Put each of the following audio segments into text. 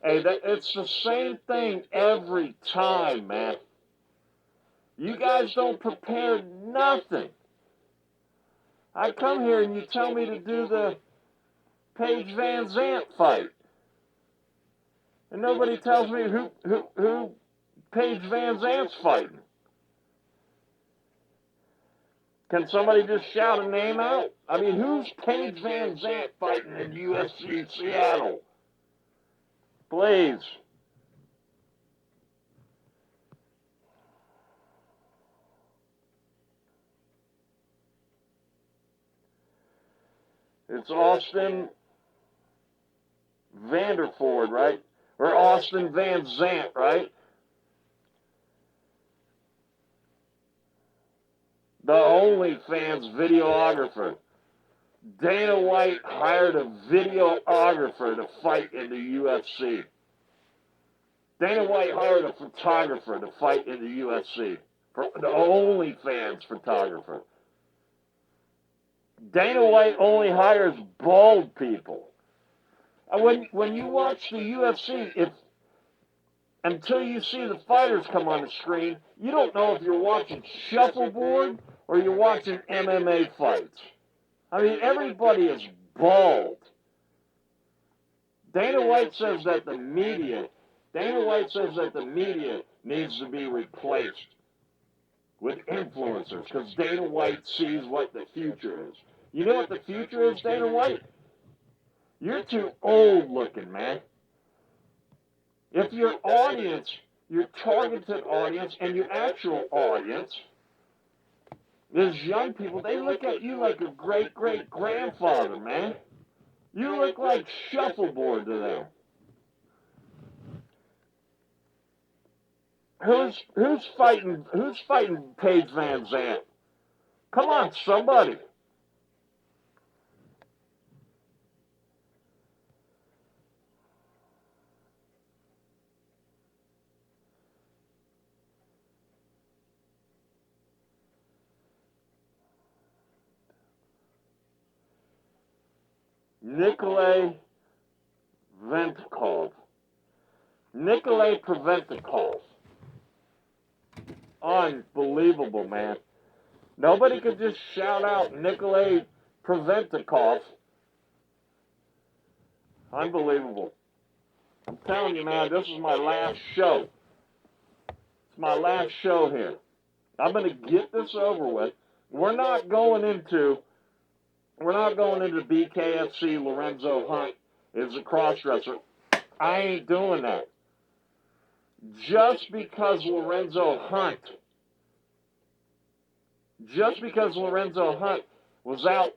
Hey, it's the same thing every time, man. You guys don't prepare nothing. I come here and you tell me to do the Paige Vanzant fight. And nobody tells me who Paige Vanzant's fighting. Can somebody just shout a name out? I mean, who's Paige Vanzant fighting in UFC Seattle? Please. It's Austin Vanderford, right? Or Austin Vanzant, right? The OnlyFans videographer. Dana White hired a videographer to fight in the UFC. Dana White hired a photographer to fight in the UFC. The OnlyFans photographer. Dana White only hires bald people. When you watch the UFC, until you see the fighters come on the screen, you don't know if you're watching shuffleboard or you're watching MMA fights. I mean, everybody is bald. Dana White says that the media needs to be replaced with influencers because Dana White sees what the future is. You know what the future is, Dana White? You're too old looking, man. If your audience, your targeted audience and your actual audience is young people, they look at you like a great-great-grandfather, man. You look like shuffleboard to them. Who's fighting Paige Vanzant? Come on, somebody. Nikolay Pre'Vente'Coff. Nikolay Pre'Vente'Coff. Unbelievable, man. Nobody could just shout out Nikolay Pre'Vente'Coff. Unbelievable. I'm telling you, man, this is my last show. It's my last show here. I'm going to get this over with. We're not going into BKFC. Lorenzo Hunt is a crossdresser. I ain't doing that. Just because Lorenzo Hunt was out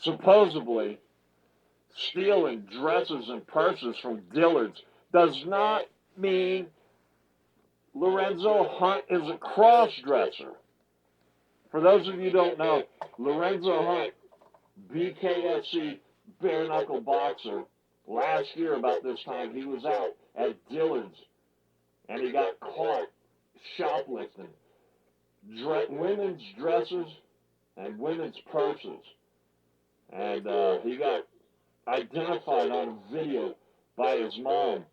supposedly stealing dresses and purses from Dillard's does not mean Lorenzo Hunt is a cross-dresser. For those of you who don't know, Lorenzo Hunt, BKFC bare-knuckle boxer, last year about this time, he was out at Dillard's and he got caught shoplifting women's dresses and women's purses. And he got identified on video by his mom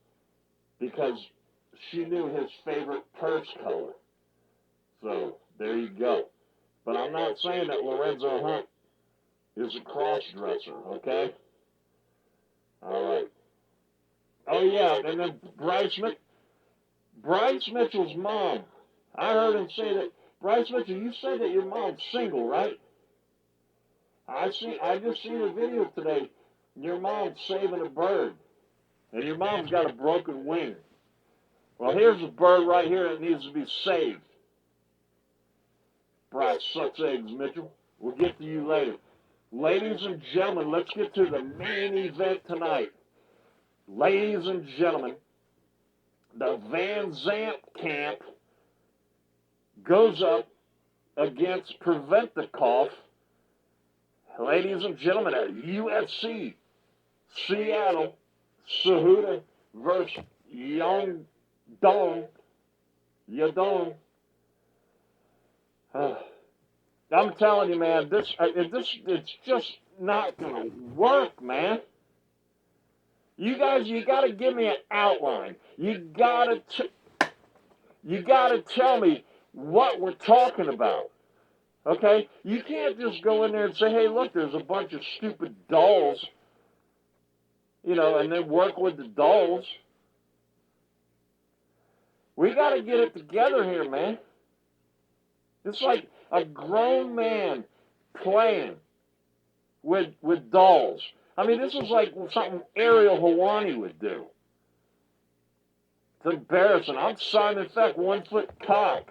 because she knew his favorite purse color. So there you go. But I'm not saying that Lorenzo Hunt is a cross-dresser, okay? All right. Oh, yeah, and then Bryce Mitchell's mom. I heard him say that, Bryce Mitchell, you said that your mom's single, right? I just seen a video today. Your mom's saving a bird, and your mom's got a broken wing. Well, here's a bird right here that needs to be saved. Bryce sucks eggs, Mitchell. We'll get to you later. Ladies and gentlemen, let's get to the main event tonight. Ladies and gentlemen, the Vanzant camp goes up against Pre'Vente'Coff. Ladies and gentlemen, at UFC Seattle, Cejudo versus Yadong. I'm telling you, man, it's just not going to work, man. You guys, you got to give me an outline. You got to tell me what we're talking about. Okay? You can't just go in there and say, hey, look, there's a bunch of stupid dolls, you know, and then work with the dolls. We got to get it together here, man. It's like a grown man playing with dolls. I mean, this is like something Ariel Helwani would do. It's embarrassing. I'm Simon Feck, 1 foot cock.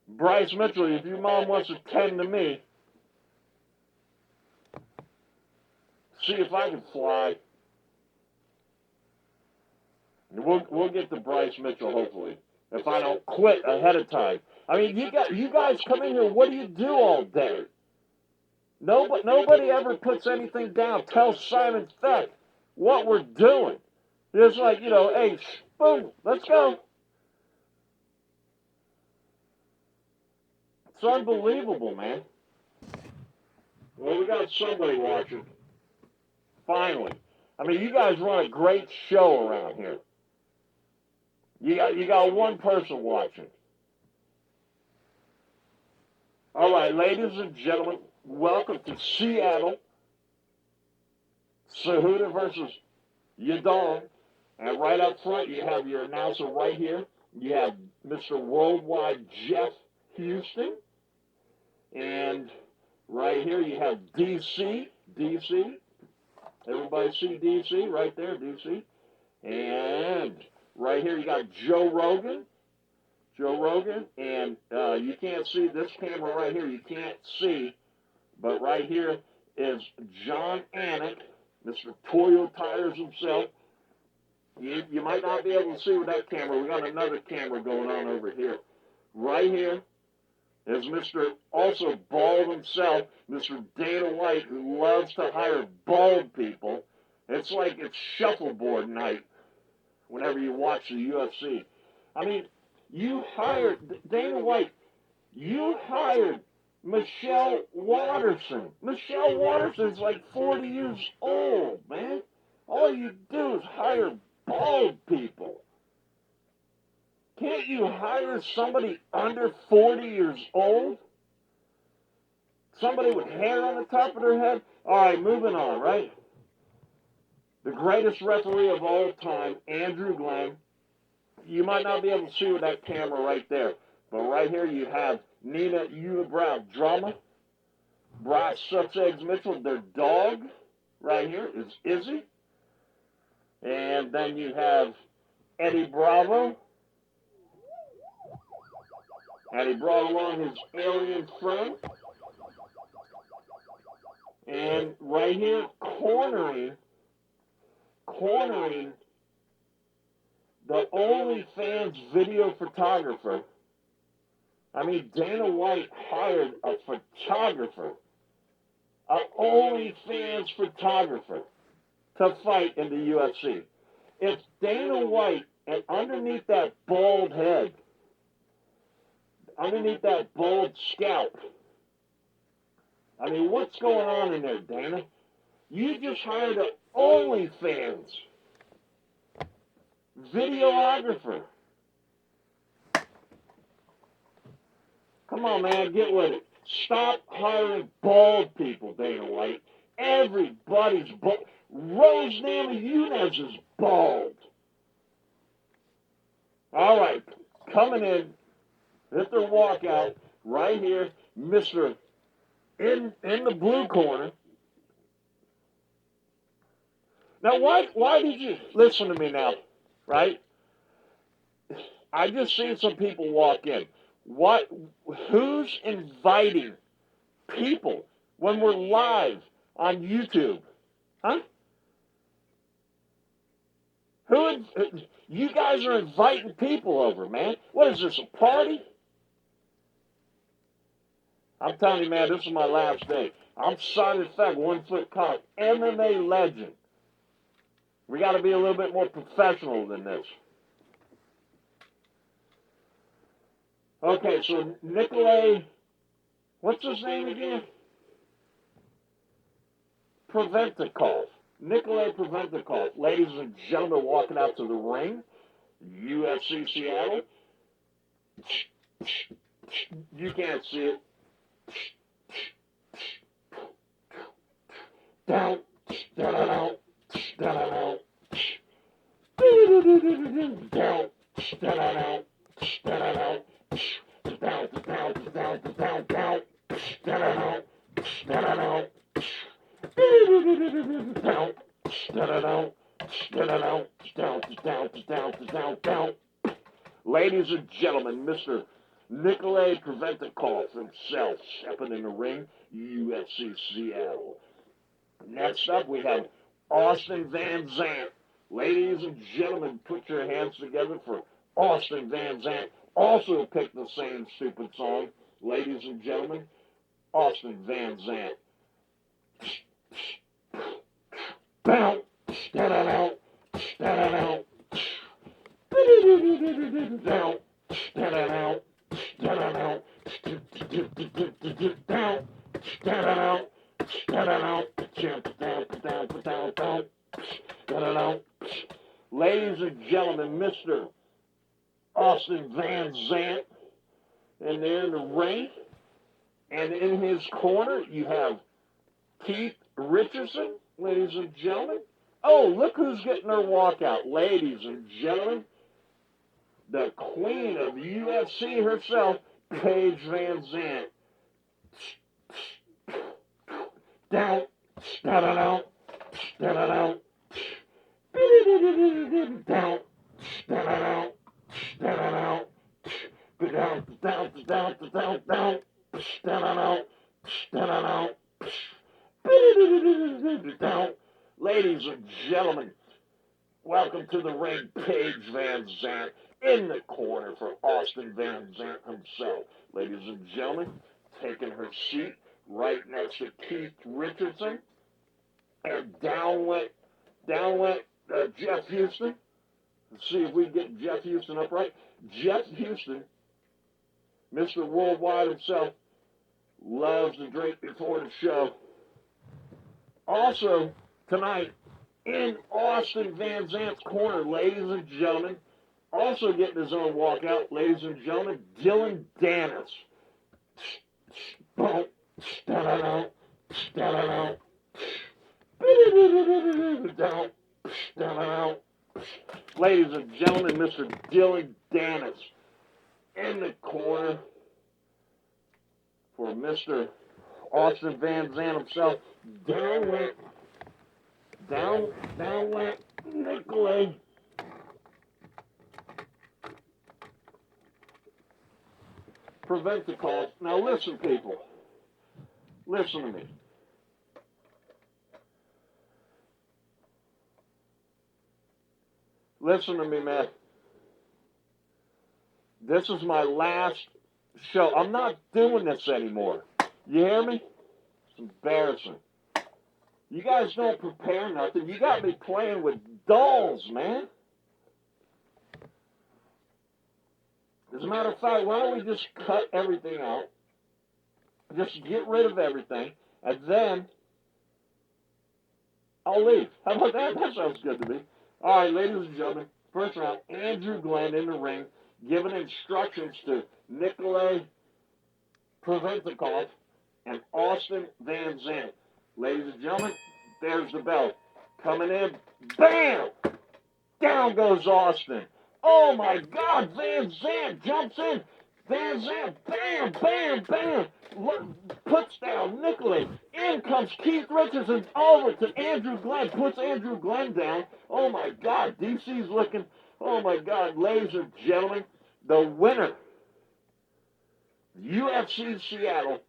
Bryce Mitchell, if your mom wants to tend to me, see if I can fly. We'll get to Bryce Mitchell, hopefully, if I don't quit ahead of time. I mean, you guys come in here, what do you do all day? Nobody ever puts anything down. Tell Simon Feck what we're doing. It's like, you know, hey, boom, let's go. It's unbelievable, man. Well, we got somebody watching. Finally. I mean, you guys run a great show around here. You got one person watching. All right, ladies and gentlemen, welcome to Seattle. Cejudo versus Yadong. And right up front, you have your announcer right here. You have Mr. Worldwide Jeff Houston. And right here, you have DC. Everybody see DC right there, DC. And right here, you got Joe Rogan. And you can't see this camera right here. You can't see. But right here is Jon Anik, Mr. Toyo Tires himself. You might not be able to see with that camera. We got another camera going on over here. Right here is Mr. also bald himself, Mr. Dana White, who loves to hire bald people. It's like it's shuffleboard night whenever you watch the UFC. I mean, you hired, Dana White, you hired Michelle Waterson. Michelle Waterson's like 40 years old, man. All you do is hire bald people. Can't you hire somebody under 40 years old? Somebody with hair on the top of their head? All right, moving on, right? The greatest referee of all time, Andrew Glenn. You might not be able to see with that camera right there, but right here you have Nina Unibrow Drama, Bryce Sucks Eggs Mitchell, their dog right here is Izzy. And then you have Eddie Bravo. And he brought along his alien friend. And right here, cornering the OnlyFans video photographer. I mean, Dana White hired a photographer, an OnlyFans photographer, to fight in the UFC. If Dana White, and underneath that bald head, underneath that bald scalp, I mean, what's going on in there, Dana? You just hired an OnlyFans videographer. Come on, man, get with it. Stop hiring bald people, Dana White. Everybody's bald. Rose Namajunas is bald. All right, coming in, hit their walkout right here, Mr. In the blue corner. Now, why did you listen to me now, right? I just seen some people walk in. Who's inviting people when we're live on YouTube? Huh? You guys are inviting people over, man. What is this, a party? I'm telling you, man, this is my last day. I'm Simon Feck, 1 foot cock, MMA legend. We got to be a little bit more professional than this. Okay, so Nikolay, what's his name again? Pre'Vente'Coff. Nikolay Pre'Vente'Coff. Ladies and gentlemen, walking out to the ring, UFC Seattle. You can't see it. Down, down, down, down, down, down, ladies and gentlemen, Mr. Nikolay Pre'Vente'Coff himself stepping in the ring, UFC Seattle. Next up, we have Austin Vanzant. Ladies and gentlemen, put your hands together for Austin Vanzant. Also picked the same stupid song. Ladies and gentlemen, Austin Vanzant. Bow, da-da-dow, da-da-dow. Down, da-da-dow, da-da-dow. Down, da-da-dow, da-da-dow. Ladies and gentlemen, Mr. Austin Vanzant, and they're in the ring, and in his corner you have Keith Richardson, ladies and gentlemen. Oh, look who's getting her walkout, ladies and gentlemen. The queen of UFC herself, Paige Vanzant. Down, da-da-down, da-da-down. Down, da-da-down, da-da-down. Down, down, down, down, down, da-da-down, da-da-down. Down. Ladies and gentlemen, welcome to the ring, Paige Vanzant in the corner for Austin Vanzant himself. Ladies and gentlemen, taking her seat right next to Keith Richardson, and down went Jeff Houston. Let's see if we can get Jeff Houston upright. Jeff Houston, Mr. Worldwide himself, loves to drink before the show. Also, tonight, in Austin Vanzant's corner, ladies and gentlemen, also getting his own walkout, ladies and gentlemen, Dillon Danis. Boom, da-da-da, da-da-da. Down, da-da-da. Ladies and gentlemen, Mr. Dillon Danis in the corner for Mr. Austin Vanzant himself. Down went Nikolay Pre'Vente'Coff. Now listen, people. Listen to me. Listen to me, man. This is my last show. I'm not doing this anymore. You hear me? It's embarrassing. You guys don't prepare nothing. You got me playing with dolls, man. As a matter of fact, why don't we just cut everything out? Just get rid of everything, and then I'll leave. How about that? That sounds good to me. All right, ladies and gentlemen, first round, Andrew Glenn in the ring, giving instructions to Nikolay Pre'Vente'Coff and Austin Vanzant. Ladies and gentlemen, there's the bell. Coming in, bam! Down goes Austin. Oh my God, Vanzant jumps in. Vanzant, bam, bam, bam. Puts down Nikolay. In comes Keith Richardson over to Andrew Glenn. Puts Andrew Glenn down. Oh my God, DC's looking. Oh my God, ladies and gentlemen, the winner, UFC Seattle,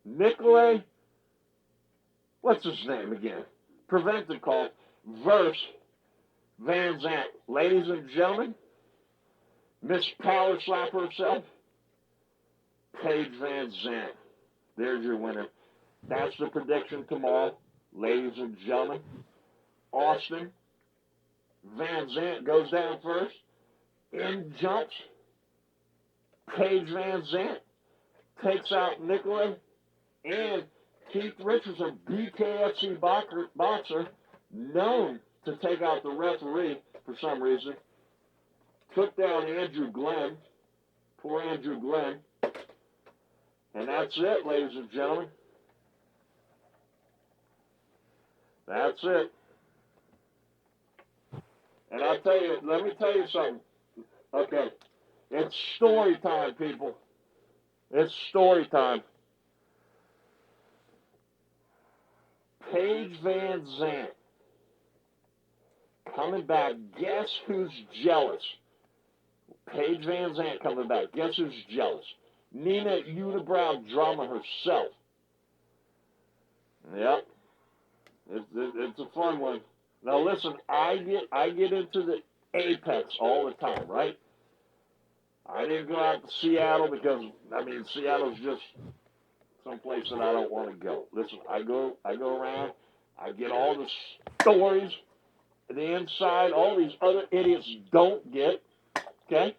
Nikolay, what's his name again? Pre'Vente'Coff versus Vanzant. Ladies and gentlemen, Miss Power Slapper herself, Paige Vanzant. There's your winner. That's the prediction tomorrow. Ladies and gentlemen, Austin Vanzant goes down first. In jumps Paige Vanzant, takes out Nikolay, and Keith Richardson, BKFC boxer, known to take out the referee for some reason, took down Andrew Glenn, poor Andrew Glenn, and that's it, ladies and gentlemen. That's it. And I'll tell you, let me tell you something. Okay, it's story time, people. It's story time. Paige Vanzant coming back. Guess who's jealous? Paige Vanzant coming back. Guess who's jealous? Nina Unibrow drama herself. Yep. It's a fun one. Now listen, I get into the apex all the time, right? I didn't go out to Seattle because, I mean, Seattle's just someplace that I don't want to go. Listen, I go around, I get all the stories, the inside, all these other idiots don't get, okay?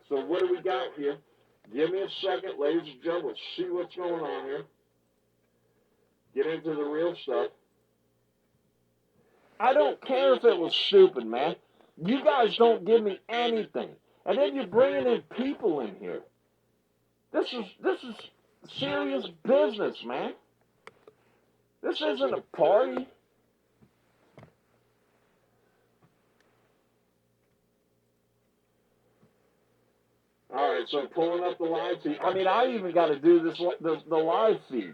So what do we got here? Give me a second, ladies and gentlemen. Let's see what's going on here. Get into the real stuff. I don't care if it was stupid, man. You guys don't give me anything. And then you're bringing in people in here. This is serious business, man. This isn't a party. All right, so pulling up the live feed. I mean, I even got to do this the live feed.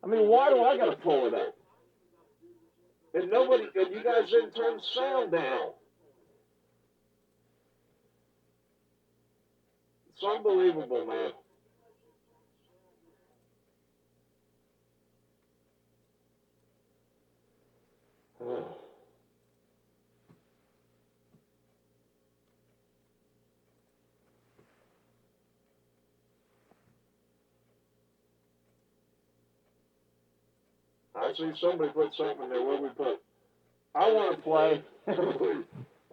I mean, why do I got to pull it up? And you guys didn't turn the sound down. It's unbelievable, man. I see somebody put something there. What did we put? I want to play.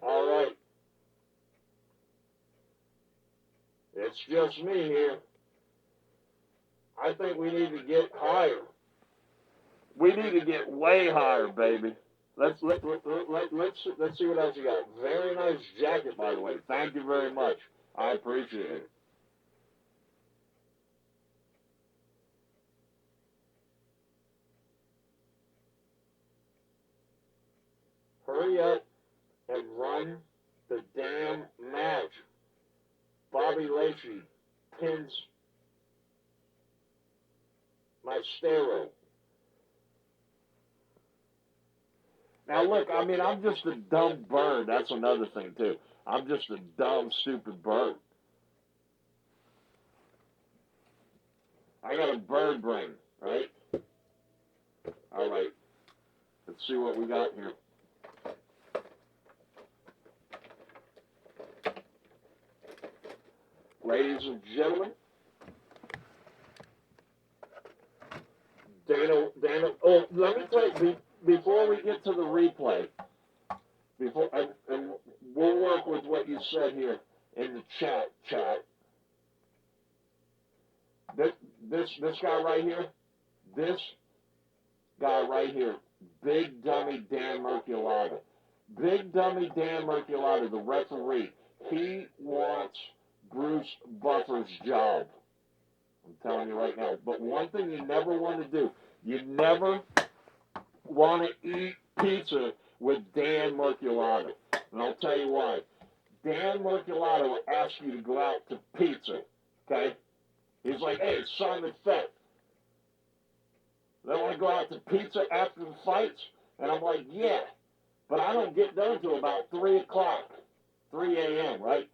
All right. It's just me here. I think we need to get higher. We need to get way higher, baby. Let's see what else you got. Very nice jacket, by the way. Thank you very much. I appreciate it. Hurry up and run the damn match. Bobby Lacey pins Maestro. Now look, I mean, I'm just a dumb bird. That's another thing too. I'm just a dumb, stupid bird. I got a bird brain, right? All right. Let's see what we got here. Ladies and gentlemen, Dana, oh, let me tell you, before we get to the replay, and we'll work with what you said here in the chat. This guy right here, Big Dummy Dan Merculata. Big Dummy Dan Merculata, the referee, he wants Bruce Buffer's job. I'm telling you right now. But one thing you never want to do, you never want to eat pizza with Dan Merculata. And I'll tell you why. Dan Merculata will ask you to go out to pizza, okay? He's like, hey, Simon Fett, they want to go out to pizza after the fights? And I'm like, yeah, but I don't get done until about 3 o'clock, 3 a.m., right?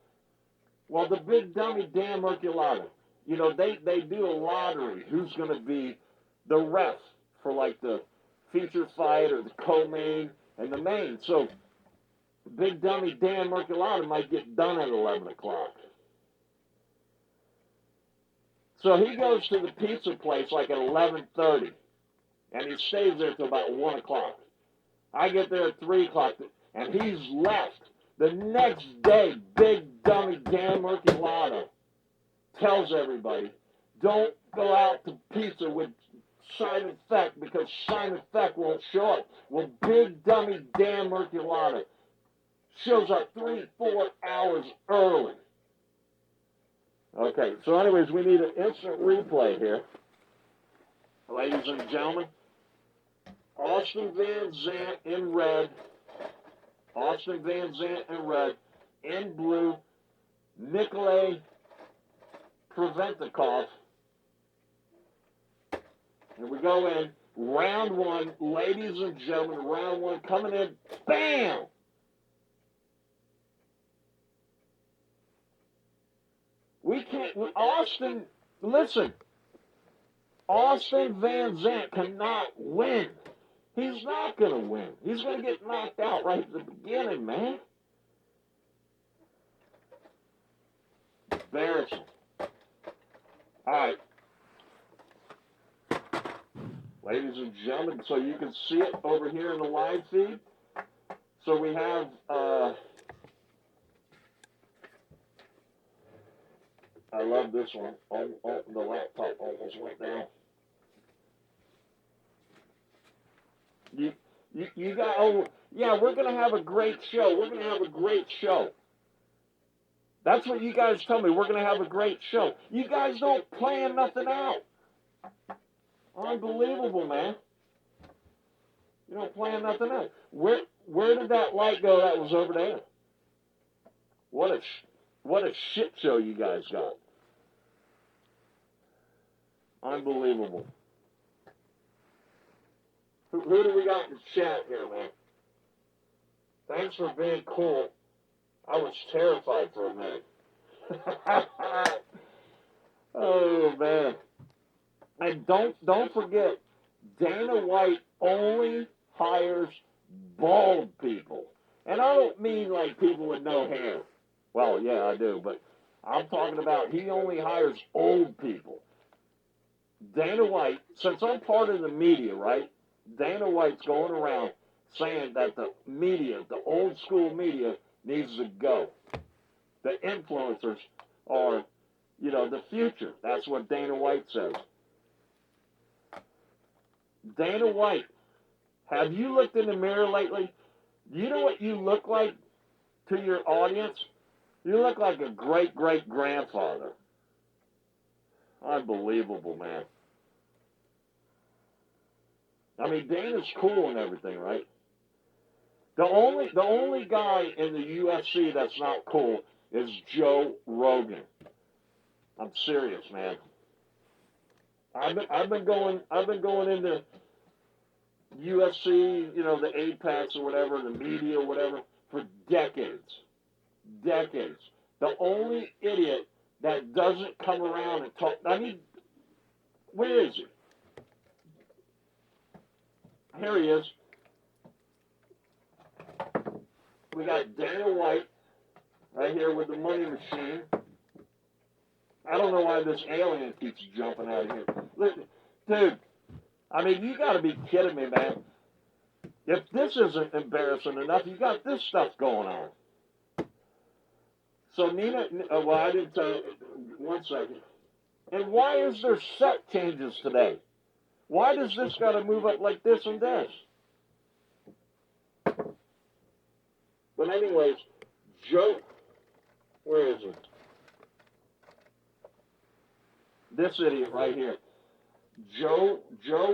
Well, the Big Dummy Dan Merculata, you know, they do a lottery. Who's going to be the ref for, like, the feature fight or the co-main and the main? So Big Dummy Dan Merculata might get done at 11 o'clock. So he goes to the pizza place like at 11:30, and he stays there till about 1 o'clock. I get there at 3 o'clock, and he's left. The next day, Big Dummy Dan Merculata tells everybody, don't go out to pizza with Simon Feck because Simon Feck won't show up. Well, big dummy Dan Merculata shows up 3-4 hours early. Okay, so anyways, we need an instant replay here. Ladies and gentlemen, Austin Vanzant in red. Austin Vanzant in red. In blue, Nikolay Pre'Vente'Coff. Here we go in. Round one, ladies and gentlemen, round one coming in. Bam! We can't, Austin, listen. Austin Vanzant cannot win. He's not going to win. He's going to get knocked out right at the beginning, man. Embarrassing. All right. Ladies and gentlemen, so you can see it over here in the live feed. So we have, I love this one. Oh, the laptop almost went down. You got, oh, yeah, we're going to have a great show. We're going to have a great show. That's what you guys tell me. We're going to have a great show. You guys don't plan nothing out. Unbelievable, man. You don't plan nothing out. Where did that light go that was over there? What a shit show you guys got. Unbelievable. Who do we got in the chat here, man? Thanks for being cool. I was terrified for a minute. Oh, man. And don't forget, Dana White only hires bald people. And I don't mean like people with no hair. Well, yeah, I do. But I'm talking about he only hires old people. Dana White, since I'm part of the media, right? Dana White's going around saying that the media, the old school media, needs to go. The influencers are, you know, the future. That's what Dana White says. Dana White, have you looked in the mirror lately? You know what you look like to your audience? You look like a great-great-grandfather. Unbelievable, man. I mean, Dana's cool and everything, right? The only guy in the UFC that's not cool is Joe Rogan. I'm serious, man. I've been going into UFC, you know, the Apex or whatever, the media or whatever, for decades. Decades. The only idiot that doesn't come around and talk. I mean, where is he? Here he is. We got Dana White right here with the money machine. I don't know why this alien keeps jumping out of here. Listen, dude, I mean, you got to be kidding me, man. If this isn't embarrassing enough, you got this stuff going on. So Nina, well, I didn't tell you. 1 second. And why is there set changes today? Why does this got to move up like this and this? But anyways, Joe, where is it? This idiot right here. Joe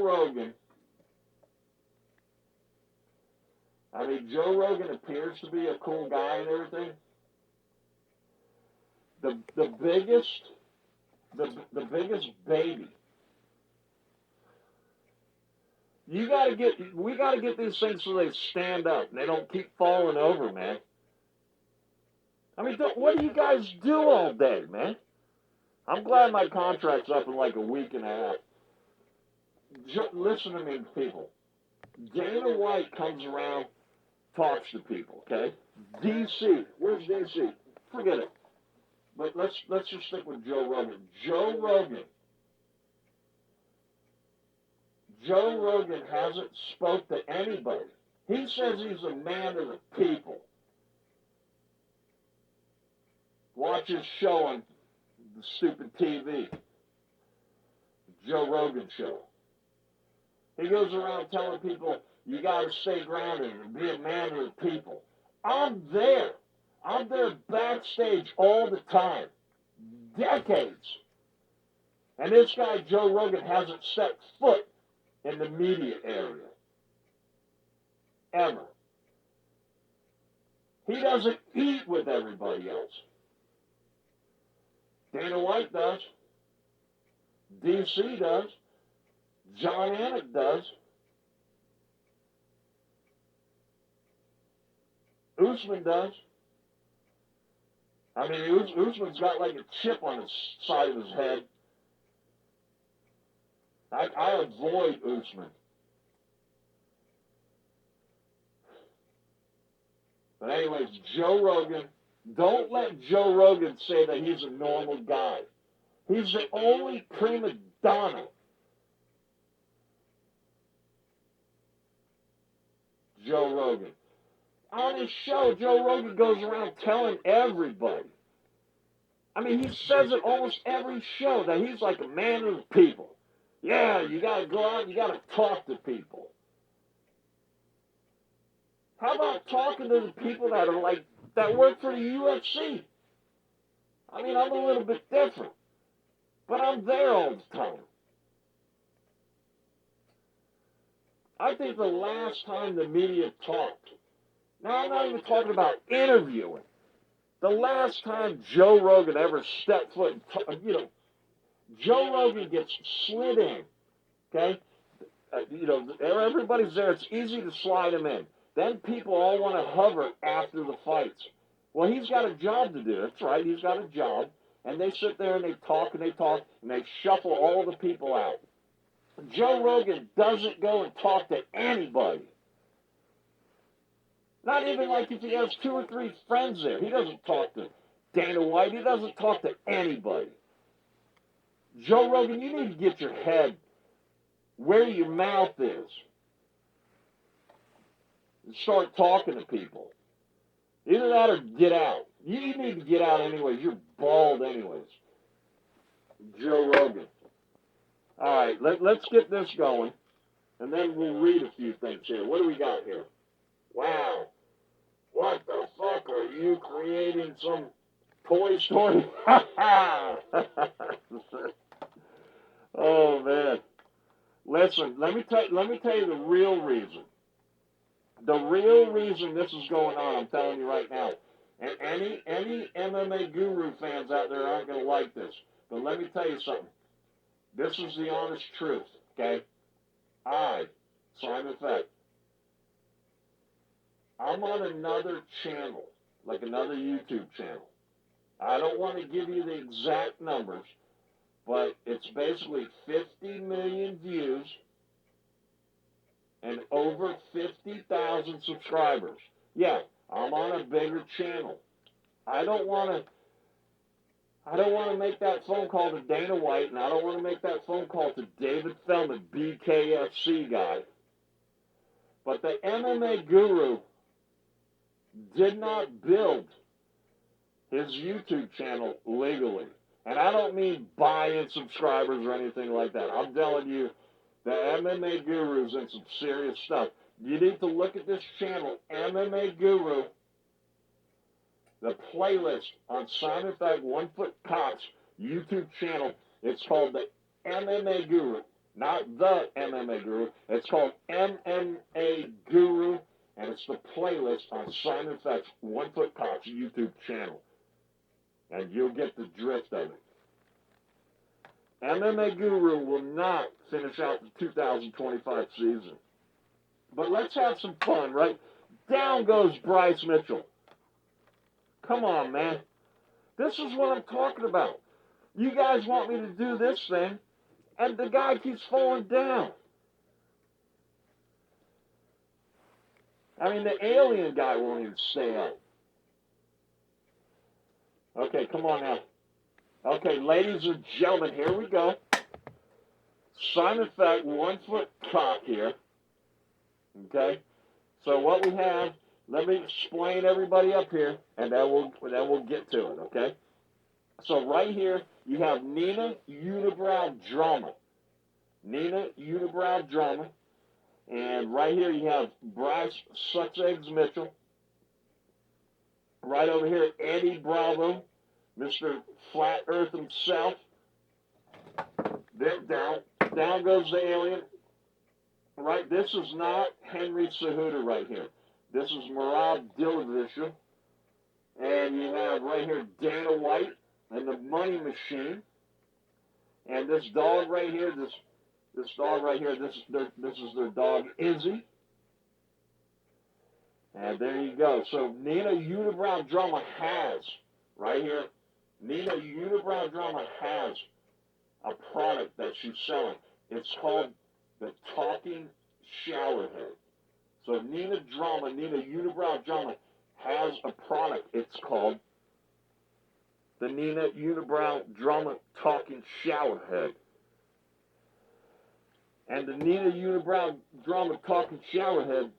Rogan. I mean, Joe Rogan appears to be a cool guy and everything. The biggest baby. We gotta get these things so they stand up and they don't keep falling over, man. I mean, what do you guys do all day, man? I'm glad my contract's up in like a week and a half. Listen to me, people. Dana White comes around, talks to people, okay? DC, where's DC? Forget it. But let's just stick with Joe Rogan. Joe Rogan hasn't spoke to anybody. He says he's a man of the people. Watch his show on the stupid TV. Joe Rogan show. He goes around telling people, you got to stay grounded and be a man with people. I'm there. I'm there backstage all the time. Decades. And this guy, Joe Rogan, hasn't set foot in the media area. Ever. He doesn't eat with everybody else. Dana White does. DC does. Jon Anik does. Usman does. I mean, Usman's got like a chip on his side of his head. I avoid Usman. But anyways, Joe Rogan, don't let Joe Rogan say that he's a normal guy. He's the only prima donna. Joe Rogan. On his show, Joe Rogan goes around telling everybody. I mean, he says it almost every show that he's like a man of the people. Yeah, you got to go out and you got to talk to people. How about talking to the people that are like, that work for the UFC? I mean, I'm a little bit different, but I'm there all the time. I think the last time the media talked, now I'm not even talking about interviewing, the last time Joe Rogan ever stepped foot, Joe Rogan gets slid in, okay? Everybody's there. It's easy to slide him in. Then people all want to hover after the fights. Well, he's got a job to do. That's right. He's got a job. And they sit there and they talk and they talk and they shuffle all the people out. Joe Rogan doesn't go and talk to anybody. Not even like if he has 2 or 3 friends there. He doesn't talk to Dana White. He doesn't talk to anybody. Joe Rogan, you need to get your head where your mouth is and start talking to people. Either that or get out. You need to get out anyways. You're bald anyways. Joe Rogan. All right, let's get this going, and then we'll read a few things here. What do we got here? Wow. What the fuck? Are you creating some Toy Story? Oh, man. Listen, let me tell you the real reason. The real reason this is going on, I'm telling you right now. And any MMA guru fans out there aren't going to like this. But let me tell you something. This is the honest truth, okay? Simon Fett, I'm on another channel, like another YouTube channel. I don't want to give you the exact numbers, but it's basically 50 million views and over 50,000 subscribers. Yeah, I'm on a bigger channel. I don't want to make that phone call to Dana White, and I don't want to make that phone call to David Feldman, BKFC guy. But the MMA guru did not build his YouTube channel legally. And I don't mean buying subscribers or anything like that. I'm telling you, the MMA Guru's in some serious stuff. You need to look at this channel, MMA Guru, the playlist on Simon Fett, 1 Foot Cops YouTube channel. It's called the MMA Guru, not the MMA Guru. It's called MMA Guru, and it's the playlist on Simon Fett's 1 Foot Cops YouTube channel. And you'll get the drift of it. MMA Guru will not finish out the 2025 season. But let's have some fun, right? Down goes Bryce Mitchell. Come on, man. This is what I'm talking about. You guys want me to do this thing, and the guy keeps falling down. I mean, the alien guy won't even stay up. Okay, come on now. Okay, ladies and gentlemen, here we go. Simon Fett, 1 Foot Cock here. Okay? So what we have, let me explain everybody up here, and then we'll get to it, okay? So right here, you have Nina Unibrow Drama. Nina Unibrow Drama. And right here you have Bryce Sucks Eggs Mitchell. Right over here, Eddie Bravo, Mr. Flat Earth himself. Then down goes the alien. Right, this is not Henry Cejudo right here. This is Merab Dillon. And you have right here Dana White and the Money Machine. And this dog right here, this dog right here, this is their dog Izzy. And there you go. So Nina Unibrow Drama has, right here, Nina Unibrow Drama has a product that she's selling. It's called the Talking Shower Head. So Nina Unibrow Drama has a product. It's called the Nina Unibrow Drama Talking Shower Head. And the Nina Unibrow Drama Talking Shower Head,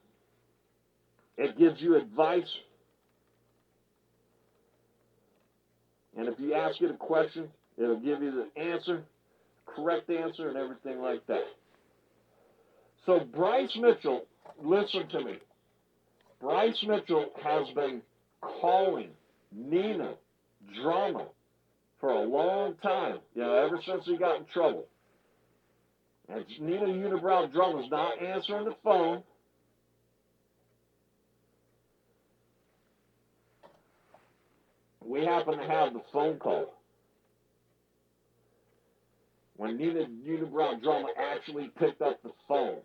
it gives you advice. And if you ask it a question, it'll give you the answer, correct answer, and everything like that. So Bryce Mitchell, listen to me. Bryce Mitchell has been calling Nina Drama for a long time, ever since he got in trouble. And Nina Unibrow Drama's not answering the phone. We happen to have the phone call when Nina Unibrow Drama actually picked up the phone.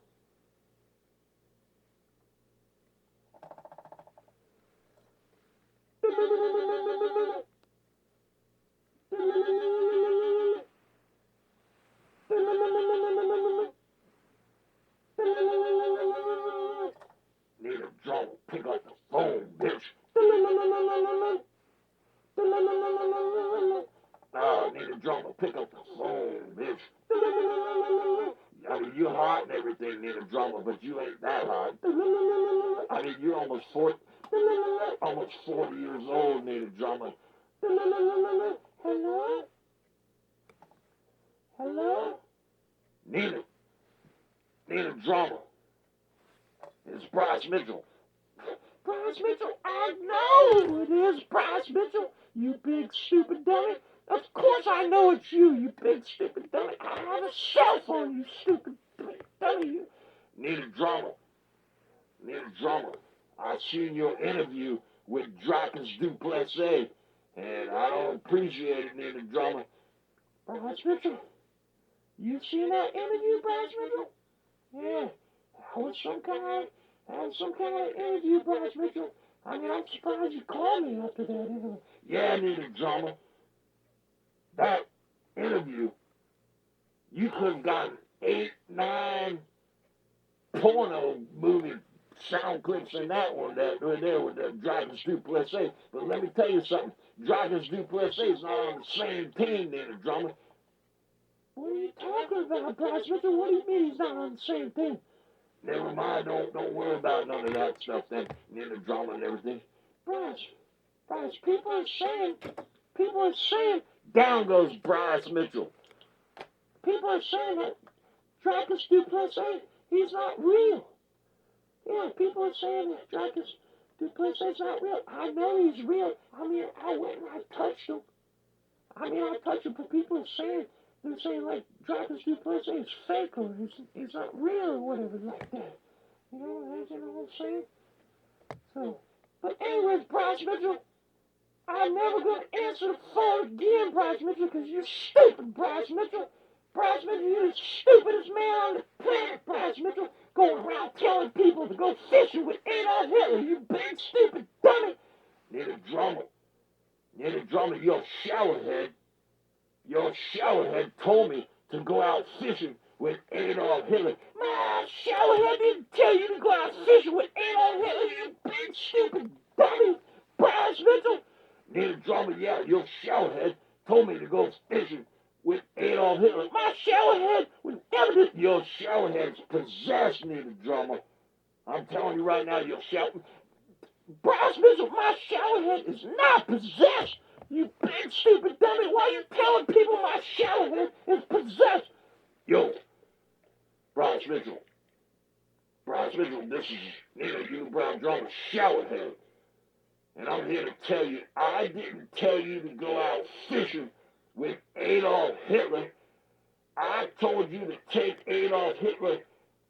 Nina Drama, pick up the phone, bitch. Nina Drama, pick up the phone, bitch. I mean, you're hot and everything, Nina Drama, but you ain't that hot. I mean, you're almost 40 years old, Nina Drama. Hello? Hello? Nina Drama. It's Bryce Mitchell. Bryce Mitchell, I know it is Bryce Mitchell, you big stupid dummy. Of course I know it's you, you big stupid dummy. I have a cell phone, you stupid dummy. Nina Drama, I seen your interview with Dracus Duplessis, and I don't appreciate it, Nina Drama. Bryce Mitchell, you seen that interview, Bryce Mitchell? Yeah, that was some kind of interview, Bryce Mitchell. I mean, I'm surprised you called me after that interview. Yeah, Nina Drama. That interview, you could have gotten 8, 9 porno movie sound clips in that one that right there with the Dracus Duplessis. But let me tell you something. Dracus Duplessis is not on the same team, Nina Drama. What are you talking about, Bryce Mitchell? What do you mean he's not on the same team? Never mind, don't worry about none of that stuff then, Nina Drama and everything. Bryce, people are saying, down goes Bryce Mitchell. People are saying that Dracus Duplessis, he's not real. Yeah, people are saying that Dracus Duplessis is not real. I know he's real. I mean, I went and I touched him. But people are saying, they're saying like Dracus Duplessis is fake or he's not real or whatever like that. You know what I'm saying? So, but anyways, Bryce Mitchell, I'm never going to answer the phone again, Bryce Mitchell, because you're stupid, Bryce Mitchell. Bryce Mitchell, you're the stupidest man on the planet, Bryce Mitchell. Going around telling people to go fishing with Adolf Hitler, you big stupid dummy. Nina Drama, your showerhead told me to go out fishing with Adolf Hitler. My showerhead didn't tell you to go out fishing with Adolf Hitler, you big stupid dummy, Bryce Mitchell. Nina Drama, yeah, your showerhead told me to go fishing with Adolf Hitler. My showerhead would never do. Your showerhead's possessed, Nina Drama. I'm telling you right now, your showerhead. Bryce Mitchell, my showerhead is not possessed. You big stupid dummy. Why are you telling people my showerhead is possessed? Yo, Bryce Mitchell, Mitchell, this is UNIBROW drama showerhead. And I'm here to tell you, I didn't tell you to go out fishing with Adolf Hitler. I told you to take Adolf Hitler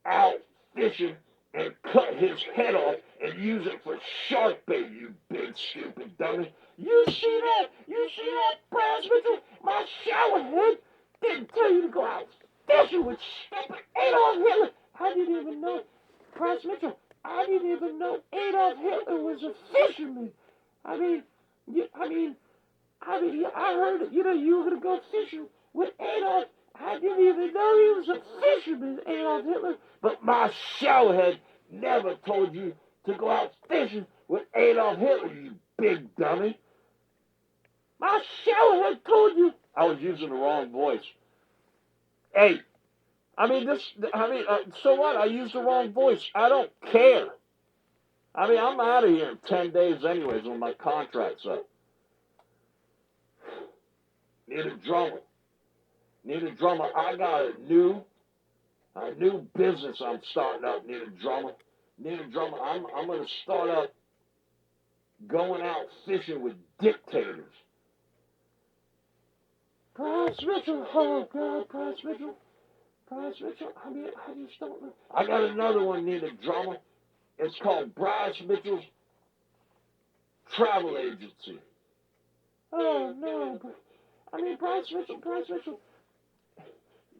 out fishing and cut his head off and use it for shark bait, you big stupid dummy. You see that? You see that, Bryce Mitchell? My showerhead didn't tell you to go out fishing with stupid Adolf Hitler. I didn't even know, Bryce Mitchell, I didn't even know Adolf Hitler was a fisherman. I heard that, you were going to go fishing with Adolf. I didn't even know he was a fisherman, Adolf Hitler. But my showerhead never told you to go out fishing with Adolf Hitler, you big dummy. My showerhead told you. I was using the wrong voice. Hey, so what? I used the wrong voice. I don't care. I'm out of here in 10 days anyways when my contract's up. Need a drummer. I got a new business I'm starting up. Need a drummer. I'm going to start up going out fishing with dictators. Bryce Mitchell, oh God, Bryce Mitchell. I just don't know. I got another one, need a drummer. It's called Bryce Mitchell's Travel Agency. Oh no, Bryce Mitchell.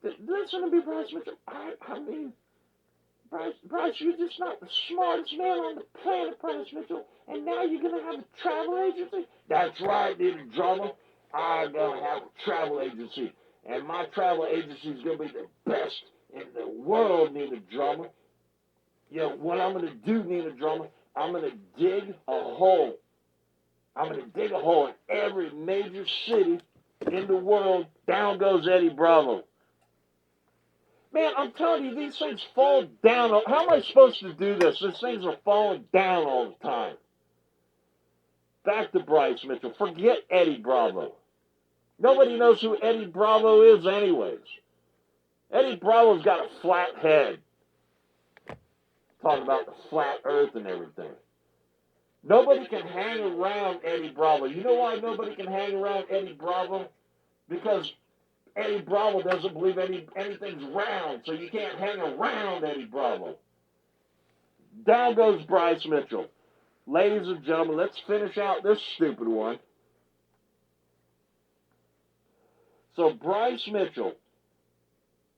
Listen to me, Bryce Mitchell. Bryce, you're just not the smartest man on the planet, Bryce Mitchell. And now you're going to have a travel agency? That's right, need a drummer. I'm going to have a travel agency. And my travel agency is going to be the best in the world, need a drummer. What I'm going to do, need a drummer, I'm going to dig a hole. I'm going to dig a hole in every major city in the world. Down goes Eddie Bravo. Man, I'm telling you, these things fall down. How am I supposed to do this? These things are falling down all the time. Back to Bryce Mitchell. Forget Eddie Bravo. Nobody knows who Eddie Bravo is anyways. Eddie Bravo's got a flat head. Talking about the flat earth and everything. Nobody can hang around Eddie Bravo. You know why nobody can hang around Eddie Bravo? Because Eddie Bravo doesn't believe anything's round, so you can't hang around Eddie Bravo. Down goes Bryce Mitchell. Ladies and gentlemen, let's finish out this stupid one. So Bryce Mitchell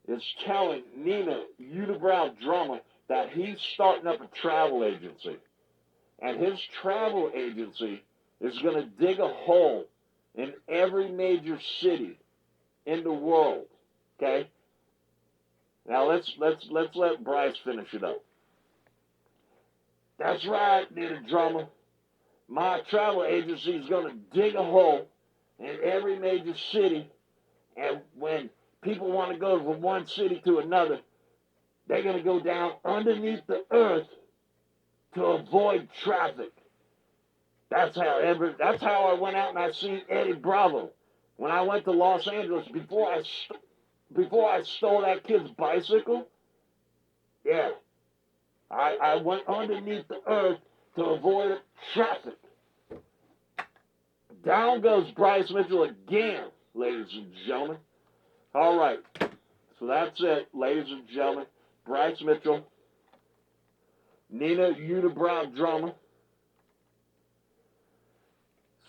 is telling Nina Unibrow drummer that he's starting up a travel agency. And his travel agency is going to dig a hole in every major city in the world. Okay? Now let's let Bryce finish it up. That's right, Nina drummer. My travel agency is going to dig a hole in every major city, and when people want to go from one city to another, they're going to go down underneath the earth to avoid traffic. That's how I went out and I seen Eddie Bravo. When I went to Los Angeles, before I stole that kid's bicycle, yeah, I went underneath the earth to avoid traffic. Down goes Bryce Mitchell again, ladies and gentlemen. All right, so that's it, ladies and gentlemen. Bryce Mitchell, Nina Unibrow drummer.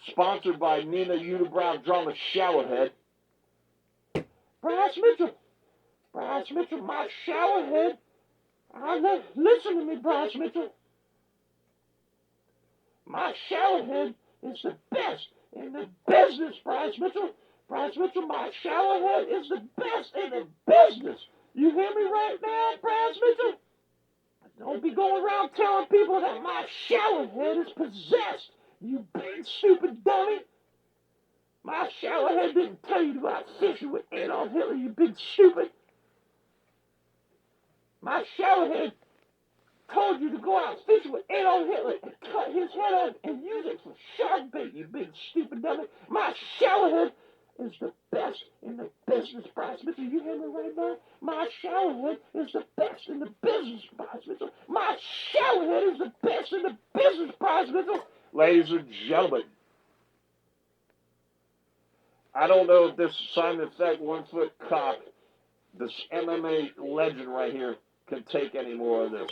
Sponsored by Nina Unibrow drummer Showerhead. Bryce Mitchell, my Showerhead. Listen to me, Bryce Mitchell. My Showerhead is the best in the business, Bryce Mitchell. Bryce Mitchell, my Showerhead is the best in the business. You hear me right now, Bryce Mitchell? Don't be going around telling people that my Showerhead is possessed, you big stupid dummy. My Showerhead didn't tell you to go out fishing with Adolf Hitler, you big stupid. My Showerhead told you to go out fishing with Adolf Hitler and cut his head off and use it for shark bait, you big stupid dummy. My Showerhead is the best in the business, Bryce Mitchell. You hear me right now? My showerhead is the best in the business, Bryce Mitchell. My showerhead is the best in the business, Bryce Mitchell. Ladies and gentlemen, I don't know if this Simon Thek 1-foot cock, this MMA legend right here, can take any more of this.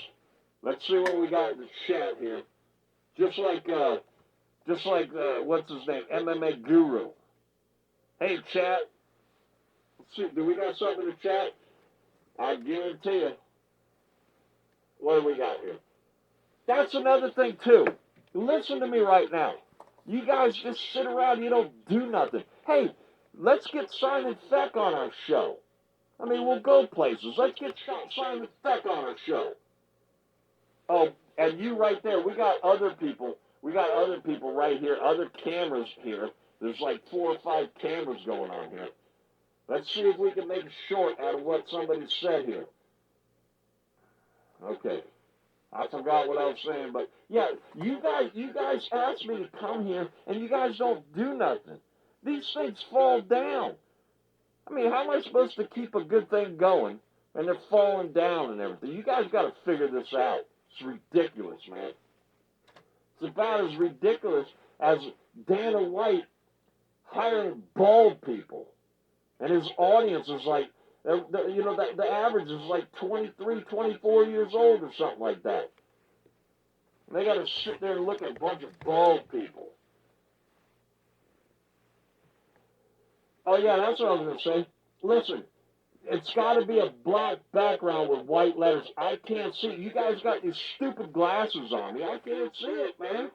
Let's see what we got in the chat here. Just like what's his name, MMA Guru. Hey, chat. Let's see, do we got something in the chat? I guarantee you. What do we got here? That's another thing, too. Listen to me right now. You guys just sit around, you don't do nothing. Hey, let's get Simon Thek on our show. I mean, we'll go places. Let's get Simon Thek on our show. Oh, and you right there, we got other people. We got other people right here, other cameras here. There's like 4 or 5 cameras going on here. Let's see if we can make a short out of what somebody said here. Okay. I forgot what I was saying, but yeah, you guys asked me to come here, and you guys don't do nothing. These things fall down. I mean, how am I supposed to keep a good thing going, and they're falling down and everything? You guys got to figure this out. It's ridiculous, man. It's about as ridiculous as Dana White hiring bald people, and his audience is like, the average is like 23, 24 years old or something like that. And they got to sit there and look at a bunch of bald people. Oh, yeah, that's what I was going to say. Listen, it's got to be a black background with white letters. I can't see it. You guys got these stupid glasses on me. I can't see it, man.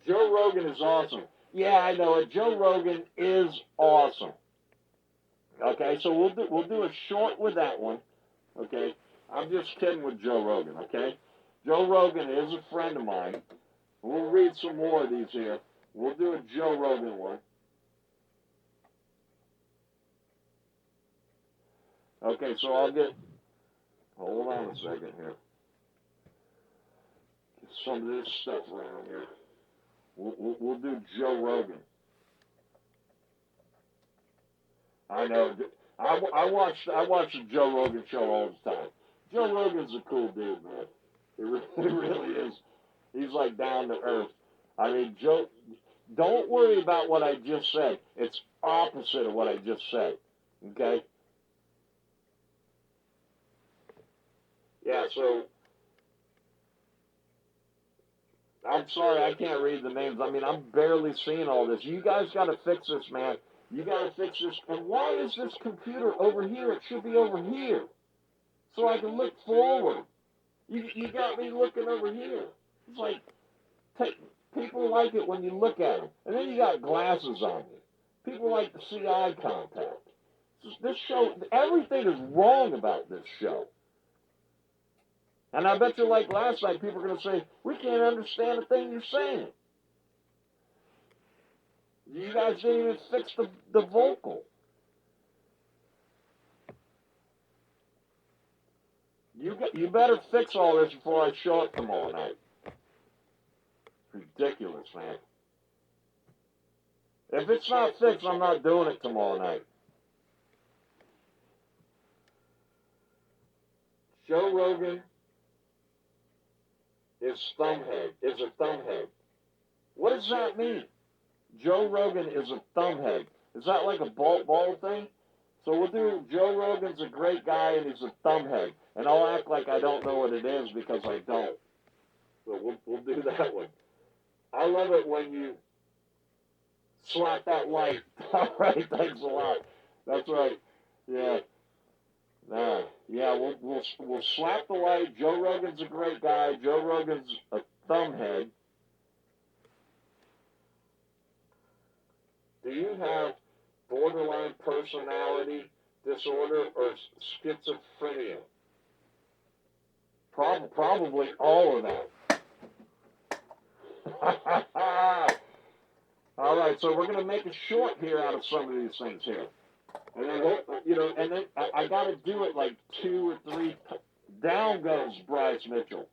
Joe Rogan is awesome. Yeah, I know it. Joe Rogan is awesome. Okay, so we'll do a short with that one. Okay, I'm just kidding with Joe Rogan. Okay, Joe Rogan is a friend of mine. We'll read some more of these here. We'll do a Joe Rogan one. Okay, so I'll get. Hold on a second here. Get some of this stuff around here. We'll do Joe Rogan. I know. I watch the Joe Rogan show all the time. Joe Rogan's a cool dude, man. It really is. He's like down to earth. I mean, Joe, don't worry about what I just said. It's opposite of what I just said. Okay? Yeah, so I'm sorry I can't read the names. I mean, I'm barely seeing all this. You guys got to fix this, man. You got to fix this. And why is this computer over here? It should be over here so I can look forward. You got me looking over here. It's like, people like it when you look at them. And then you got glasses on you. People like to see eye contact. This show, everything is wrong about this show. And I bet you like last night, people are going to say, we can't understand a thing you're saying. You guys didn't even fix the vocal. You better fix all this before I show it tomorrow night. Ridiculous, man. If it's not fixed, I'm not doing it tomorrow night. Joe Rogan is a thumbhead. What does that mean? Joe Rogan is a thumbhead. Is that like a ball thing? So we'll do Joe Rogan's a great guy and he's a thumbhead. And I'll act like I don't know what it is because I don't. So we'll do that one. I love it when you slap that light. All right, thanks a lot. That's right. Yeah. Yeah, we'll slap the light. Joe Rogan's a great guy. Joe Rogan's a thumbhead. Do you have borderline personality disorder or schizophrenia? Probably all of that. All right, so we're going to make a short here out of some of these things here. And then, I got to do it like 2 or 3. Down goes Bryce Mitchell.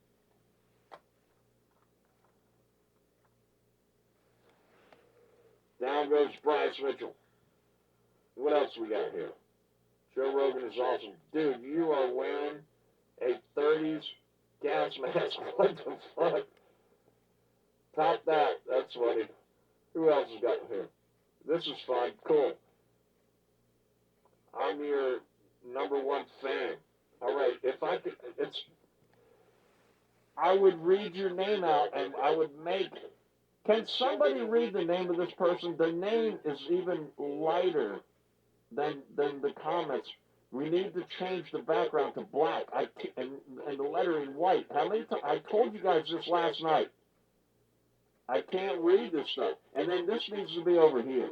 Down goes Bryce Mitchell. What else we got here? Joe Rogan is awesome. Dude, you are wearing a 30s gas mask. What the fuck? Top that. That's funny. Who else has got here? This is fun. Cool. I'm your #1 fan. All right. If I could, I would read your name out and I would make. Can somebody read the name of this person? The name is even lighter than the comments. We need to change the background to black and the lettering white. How many times? I told you guys this last night. I can't read this stuff. And then this needs to be over here.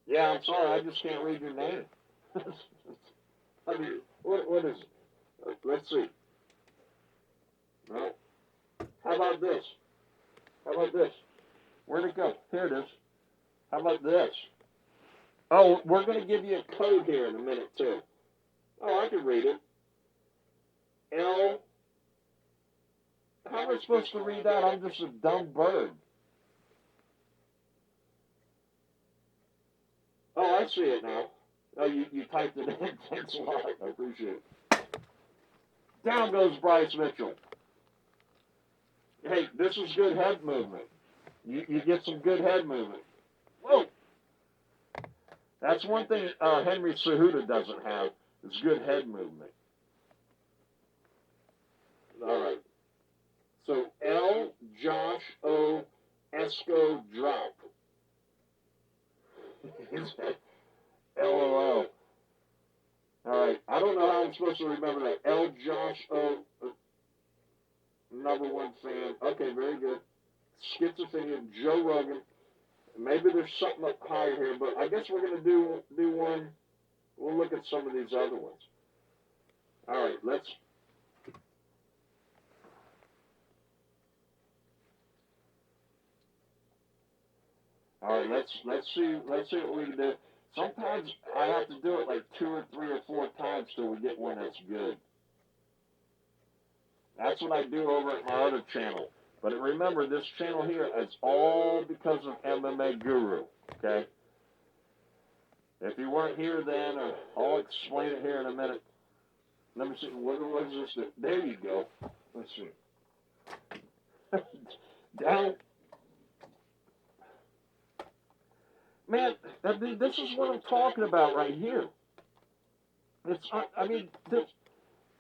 Yeah, I'm sorry. I just can't read your name. I mean, what is it? Let's see. No. How about this? How about this? Where'd it go? Here it is. How about this? Oh, we're going to give you a code here in a minute, too. Oh, I can read it. L. How am I supposed to read that? I'm just a dumb bird. Oh, I see it now. Oh, you typed it in. Thanks a lot. I appreciate it. Down goes Bryce Mitchell. Hey, this is good head movement. You get some good head movement. Whoa! That's one thing Henry Cejudo doesn't have, is good head movement. All right. So, L, Josh, O, Esco, drop. LOL. All right. I don't know how I'm supposed to remember that. L, Josh, O, #1 fan. Okay, very good. Schizophrenia, Joe Rogan. Maybe there's something up higher here, but I guess we're going to do one. We'll look at some of these other ones. All right, let's. All right, let's see what we can do. Sometimes I have to do it like 2 or 3 or 4 times till we get one that's good. That's what I do over at my other channel. But remember, this channel here is all because of MMA Guru, okay? If you weren't here then, I'll explain it here in a minute. Let me see, what is this? There you go. Let's see. Down. Man, this is what I'm talking about right here. I mean,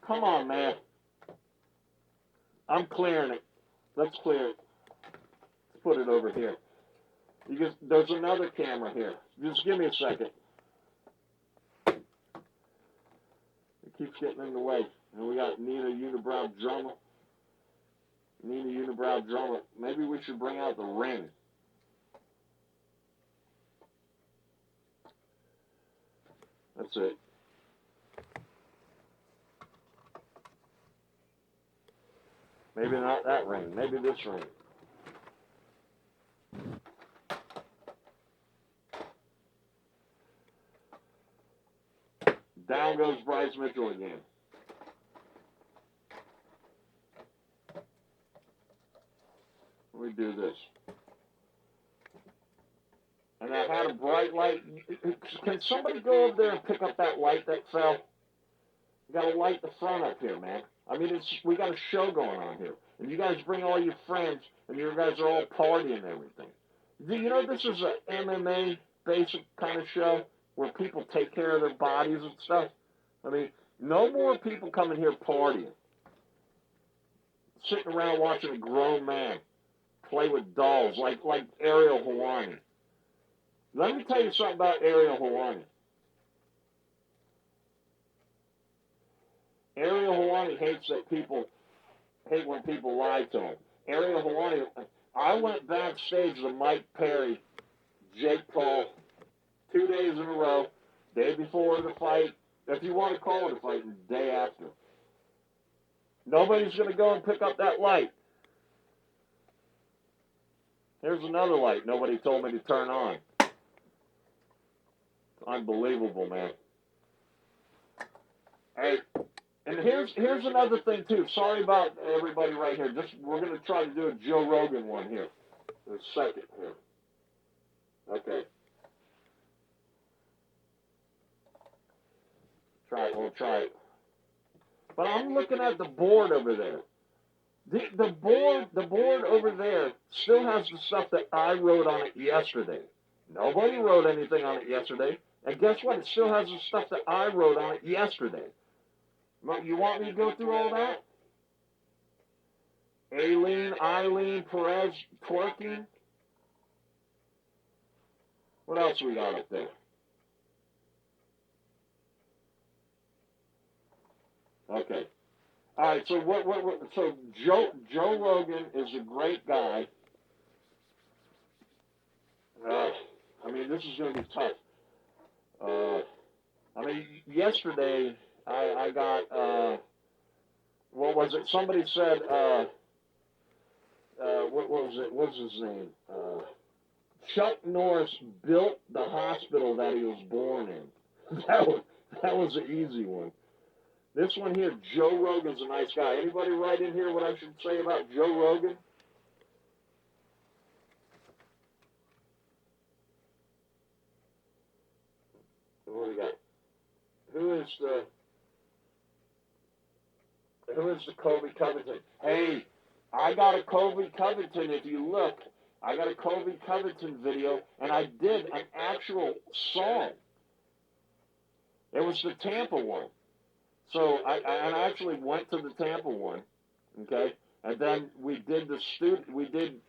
come on, man. I'm clearing it. Let's clear it. Let's put it over here. Because there's another camera here. Just give me a second. It keeps getting in the way. And we got Nina Unibrow drama. Nina Unibrow drama. Maybe we should bring out the ring. That's it. Maybe not that ring. Maybe this ring. Down goes Bryce Mitchell again. Let me do this. And I had a bright light. Can somebody go over there and pick up that light that fell? You got to light the front up here, man. I mean, we got a show going on here. And you guys bring all your friends, and you guys are all partying and everything. Do you know this is an MMA basic kind of show where people take care of their bodies and stuff? I mean, no more people coming here partying. Sitting around watching a grown man play with dolls like Ariel Helwani. Let me tell you something about Ariel Helwani. Ariel Helwani hates when people lie to him. Ariel Helwani, I went backstage to Mike Perry, Jake Paul, 2 days in a row, day before the fight, if you want to call it a fight, and the day after. Nobody's going to go and pick up that light. Here's another light nobody told me to turn on. Unbelievable, man. Hey, And here's another thing too. Sorry about everybody right here. We're gonna try to do a Joe Rogan one here. A second here. Okay. We'll try it. But I'm looking at the board over there. The board over there still has the stuff that I wrote on it yesterday. Nobody wrote anything on it yesterday. And guess what? It still has the stuff that I wrote on it yesterday. You want me to go through all that? Eileen, Perez, twerking. What else we got up there? Okay. All right. So so Joe Rogan is a great guy. I mean, this is going to be tough. I mean, yesterday I got what was it? Somebody said what was it? What's his name? Chuck Norris built the hospital that he was born in. That was an easy one. This one here, Joe Rogan's a nice guy. Anybody write in here what I should say about Joe Rogan? What do we got? Who is the Colby Covington? Hey, I got a Colby Covington. If you look, I got a Colby Covington video, and I did an actual song. It was the Tampa one. So I actually went to the Tampa one, okay, and then we did a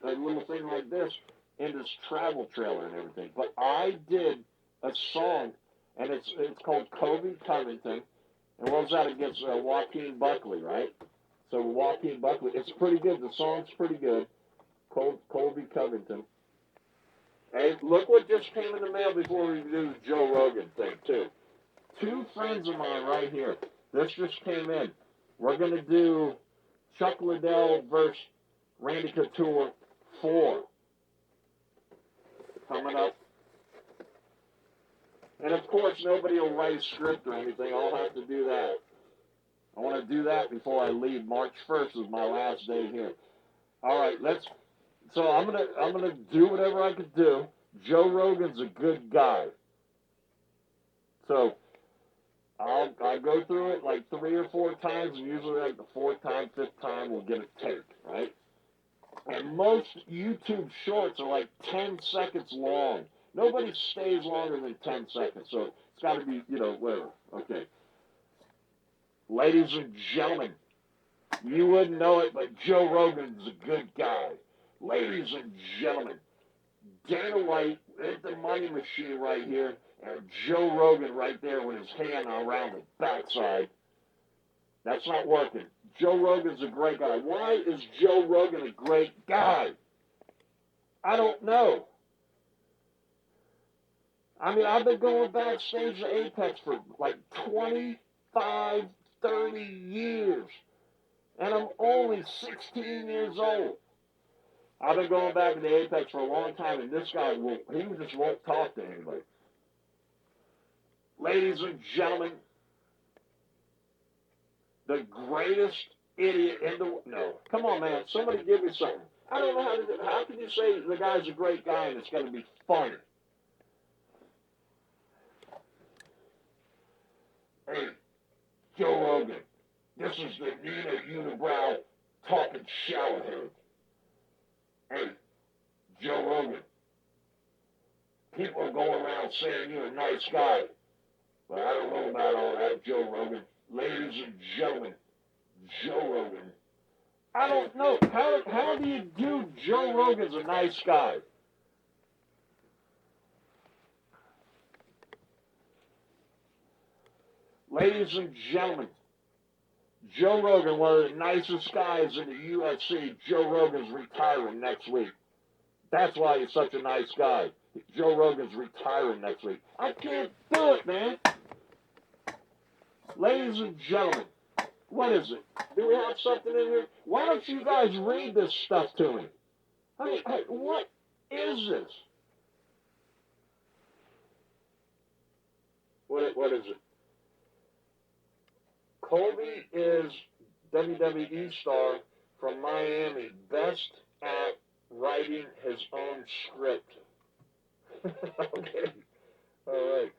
little thing like this in this travel trailer and everything. But I did a song, and it's called Colby Covington, and what was that against Joaquin Buckley, right? So Joaquin Buckley, it's pretty good. The song's pretty good. Colby Covington. Hey, look what just came in the mail before we do the Joe Rogan thing too. Two friends of mine right here. This just came in. We're going to do Chuck Liddell versus Randy Couture 4. Coming up. And of course, nobody will write a script or anything. I'll have to do that. I want to do that before I leave. March 1st is my last day here. All right, so I'm gonna do whatever I could do. Joe Rogan's a good guy. So I go through it like 3 or 4 times, and usually like the 4th time, 5th time, we'll get it taped, right? And most YouTube shorts are like 10 seconds long. Nobody stays longer than 10 seconds, so it's got to be, whatever. Okay. Ladies and gentlemen, you wouldn't know it, but Joe Rogan's a good guy. Ladies and gentlemen, Dana White at the money machine right here, and Joe Rogan right there with his hand around the backside. That's not working. Joe Rogan's a great guy. Why is Joe Rogan a great guy? I don't know. I mean, I've been going backstage to Apex for like 25, 30 years. And I'm only 16 years old. I've been going back to the Apex for a long time, and this guy just won't talk to anybody. Ladies and gentlemen, the greatest idiot in the world. No, come on, man. Somebody give me something. I don't know how to do it. How can you say the guy's a great guy and it's going to be funny? Hey, Joe Rogan, this is the UNIBROW talking showerhead. Hey, Joe Rogan, people are going around saying you're a nice guy. But I don't know about all that, Joe Rogan. Ladies and gentlemen, Joe Rogan. I don't know. How do you do Joe Rogan's a nice guy? Ladies and gentlemen, Joe Rogan, one of the nicest guys in the UFC. Joe Rogan's retiring next week. That's why he's such a nice guy. Joe Rogan's retiring next week. I can't do it, man. Ladies and gentlemen, what is it? Do we have something in here? Why don't you guys read this stuff to me? Hey, what is this? What is it? Colby is WWE star from Miami, best at writing his own script. Okay. All right.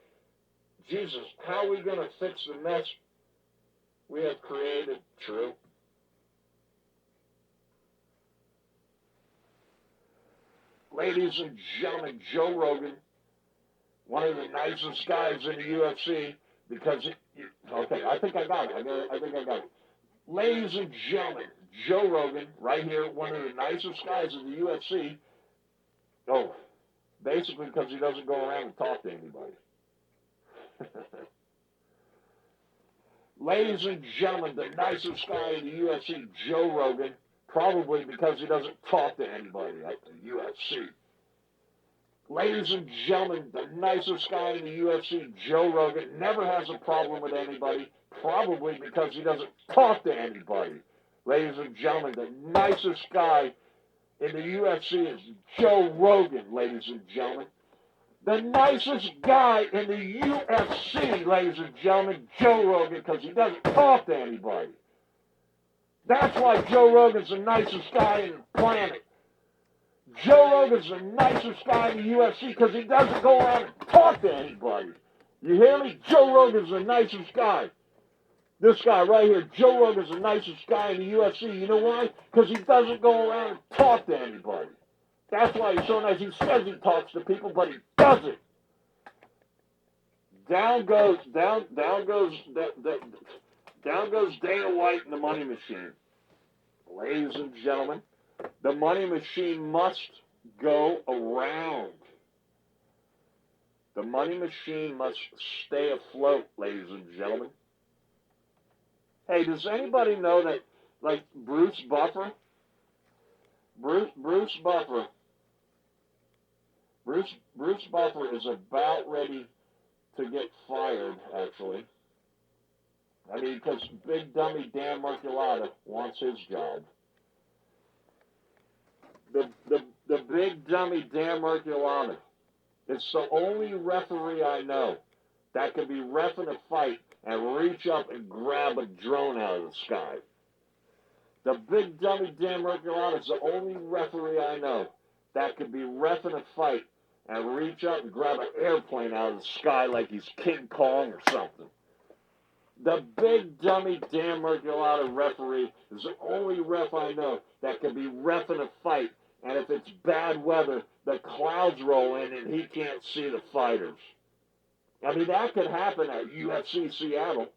Jesus, how are we going to fix the mess we have created? True. Ladies and gentlemen, Joe Rogan, one of the nicest guys in the UFC, because, okay, I think I got it. I think I got it. Ladies and gentlemen, Joe Rogan, right here, one of the nicest guys in the UFC. Oh, basically because he doesn't go around and talk to anybody. Ladies and gentlemen, the nicest guy in the UFC, Joe Rogan, probably because he doesn't talk to anybody at the UFC. Ladies and gentlemen, the nicest guy in the UFC, Joe Rogan, never has a problem with anybody, probably because he doesn't talk to anybody. Ladies and gentlemen, the nicest guy in the UFC is Joe Rogan, ladies and gentlemen. The nicest guy in the UFC, ladies and gentlemen, Joe Rogan, because he doesn't talk to anybody. That's why Joe Rogan's the nicest guy in the planet. Joe Rogan's the nicest guy in the UFC because he doesn't go around and talk to anybody. You hear me? Joe Rogan's the nicest guy. This guy right here, Joe Rogan's the nicest guy in the UFC. You know why? Because he doesn't go around and talk to anybody. That's why he's so nice. He says he talks to people, but he doesn't. Down goes Dana White and the Money Machine. Ladies and gentlemen, the Money Machine must go around. The Money Machine must stay afloat, ladies and gentlemen. Hey, does anybody know that, like, Bruce Buffer is about ready to get fired, actually. I mean, because Big Dummy Dan Marculata wants his job. The Big Dummy Dan Marculata is the only referee I know that can be reffing a fight and reach up and grab a drone out of the sky. The Big Dummy Dan Marculata is the only referee I know that can be reffing a fight and reach up and grab an airplane out of the sky like he's King Kong or something. The Big Dummy Dan Marculata referee is the only ref I know that can be reffing a fight, and if it's bad weather, the clouds roll in and he can't see the fighters. I mean, that could happen at UFC Seattle.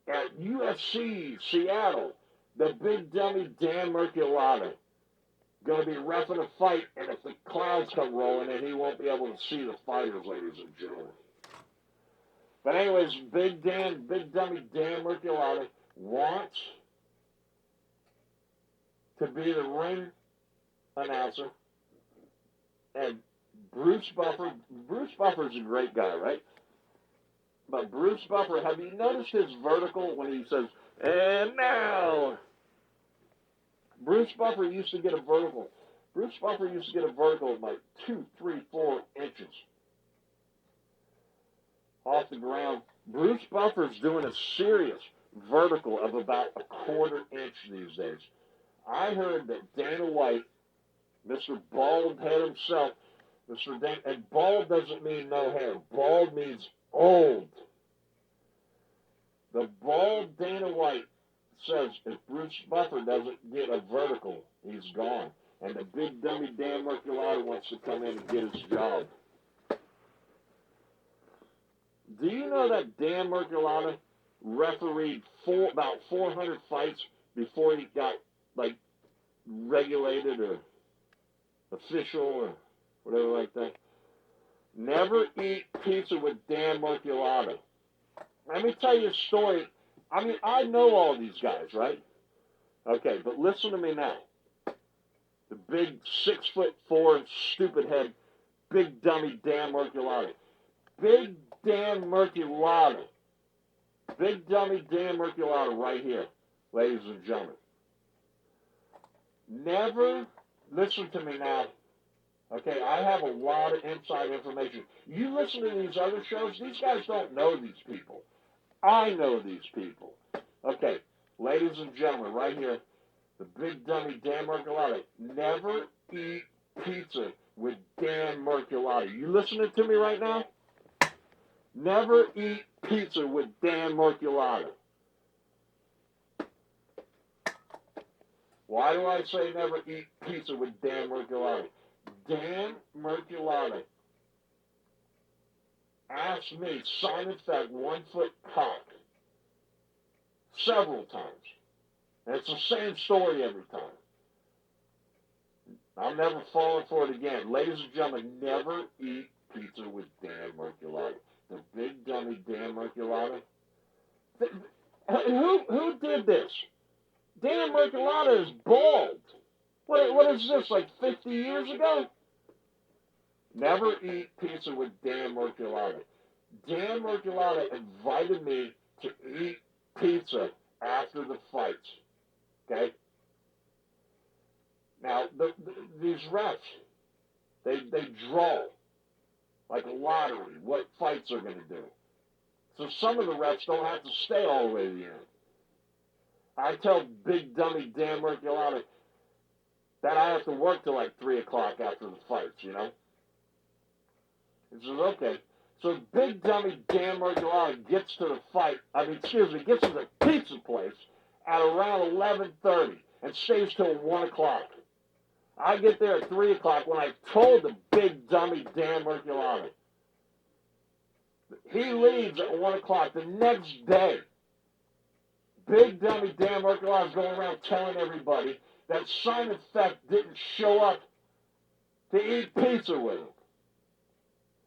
At UFC Seattle, the Big Dummy Dan Marculata going to be reffing a fight, and if the clouds come rolling in, he won't be able to see the fighters, ladies and gentlemen. But anyways, Big Dummy Dan Marculata wants to be the ring announcer, and Bruce Buffer's a great guy, right? But Bruce Buffer, have you noticed his vertical when he says, and now? Bruce Buffer used to get a vertical. Bruce Buffer used to get a vertical of like 2, 3, 4 inches off the ground. Bruce Buffer's doing a serious vertical of about a 1/4 inch these days. I heard that Dana White, Mr. Bald Head himself, and bald doesn't mean no hair. Bald means old. The bald Dana White says if Bruce Buffer doesn't get a vertical, he's gone. And the Big Dummy Dan Marculata wants to come in and get his job. Do you know that Dan Marculata refereed about 400 fights before he got, like, regulated or official or whatever like that? Never eat pizza with Dan Marculata. Let me tell you a story. I mean, I know all these guys, right? Okay, but listen to me now. The big 6'4" stupid head, Big Dummy Dan Marculata. Big Dan Marculata. Big Dummy Dan Marculata right here, ladies and gentlemen. Never, listen to me now, Okay, I have a lot of inside information. You listen to these other shows, these guys don't know these people. I know these people. Okay, ladies and gentlemen, right here, the big dummy Dan Merculati. Never eat pizza with Dan Merculati. You listening to me right now? Never eat pizza with Dan Merculati. Why do I say never eat pizza with Dan Merculati? Dan Merculati asked me, Simon Fett, 1 foot cock, several times. And it's the same story every time. I'm never falling for it again. Ladies and gentlemen, never eat pizza with Dan Merculati. The big dummy Dan Merculati. Who did this? Dan Merculati is bald. What is this, like 50 years ago? Never eat pizza with Dan Merculati. Dan Merculati invited me to eat pizza after the fights. Okay? Now, these refs, they draw like a lottery what fights are going to do. So some of the refs don't have to stay all the way to the end. I tell big dummy Dan Merculati that I have to work till like 3 o'clock after the fights, you know? He says, okay. So big dummy Dan Merculati gets to the fight, gets to the pizza place at around 11:30 and stays till 1 o'clock. I get there at 3 o'clock when I told the big dummy Dan Merculati. He leaves at 1 o'clock the next day. Big dummy Dan Merculati is going around telling everybody that Simon Fett didn't show up to eat pizza with him.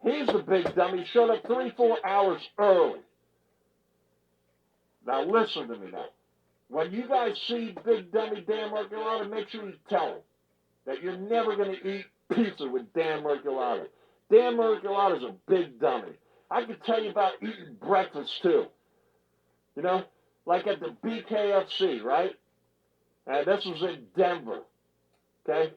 He's the big dummy. He showed up 3-4 hours early. Now listen to me now. When you guys see big dummy Dan Merculati, make sure you tell him that you're never going to eat pizza with Dan Merculati. Dan Merculati is a big dummy. I can tell you about eating breakfast too. You know, like at the BKFC, right? And this was in Denver. Okay?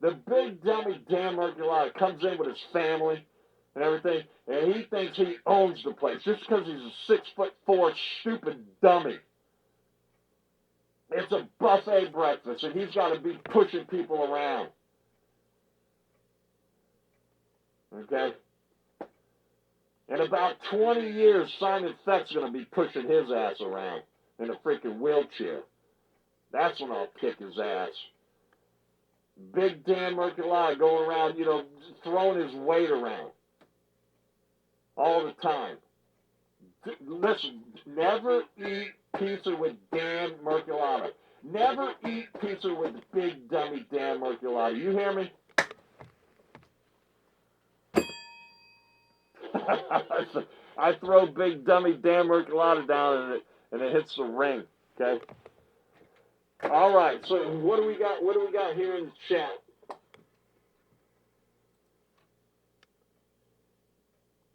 The big dummy Dan Merculati comes in with his family and everything, and he thinks he owns the place just because he's a 6'4" stupid dummy. It's a buffet breakfast, and he's got to be pushing people around. Okay? In about 20 years, Simon Fett's going to be pushing his ass around in a freaking wheelchair. That's when I'll kick his ass. Big Dan Merculati going around, you know, throwing his weight around all the time. Listen, never eat pizza with Dan Merculati. Never eat pizza with big dummy Dan Merculati. You hear me? I throw big dummy Dan Merculati down and it hits the ring. Okay. All right. So what do we got? What do we got here in the chat?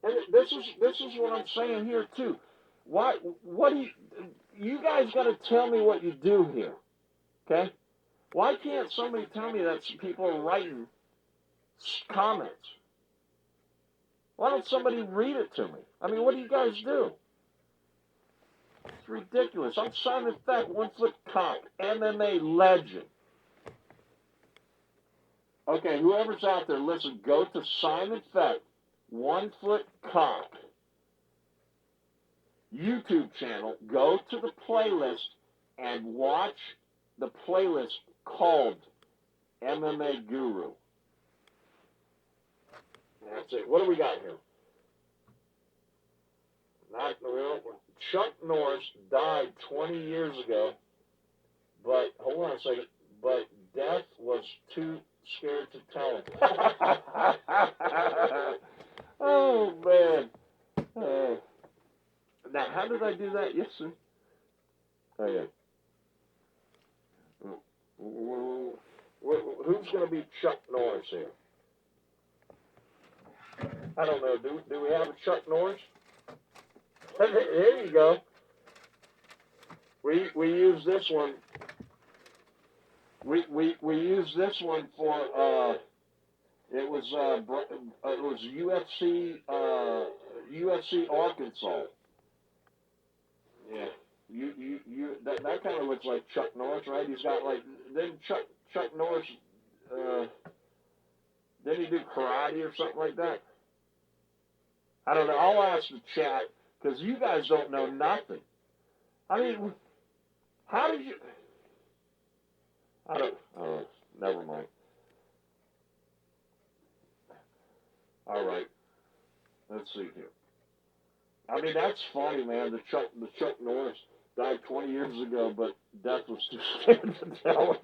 And this is what I'm saying here too. What do you guys got to tell me what you do here? Okay. Why can't somebody tell me that people are writing comments? Why don't somebody read it to me? I mean, what do you guys do? It's ridiculous. I'm Simon Fett, 1 foot cock, MMA legend. Okay, whoever's out there, listen, go to Simon Fett, 1 foot cock YouTube channel, go to the playlist and watch the playlist called MMA Guru. That's it. What do we got here? Not real. Chuck Norris died 20 years ago, but hold on a second. But death was too scared to tell him. Oh man. Now, how did I do that? Yes, sir. Oh yeah. Who's going to be Chuck Norris here? I don't know. Do we have a Chuck Norris? There you go. We use this one. We use this one for It was UFC Arkansas. Yeah. That kind of looks like Chuck Norris, right? He's got like, then Chuck Norris, didn't he do karate or something like that? I don't know. I'll ask the chat because you guys don't know nothing. I mean, how did you? I don't. Oh, never mind. All right. Let's see here. I mean, that's funny, man. The Chuck Norris died 20 years ago, but death was too scared to tell him.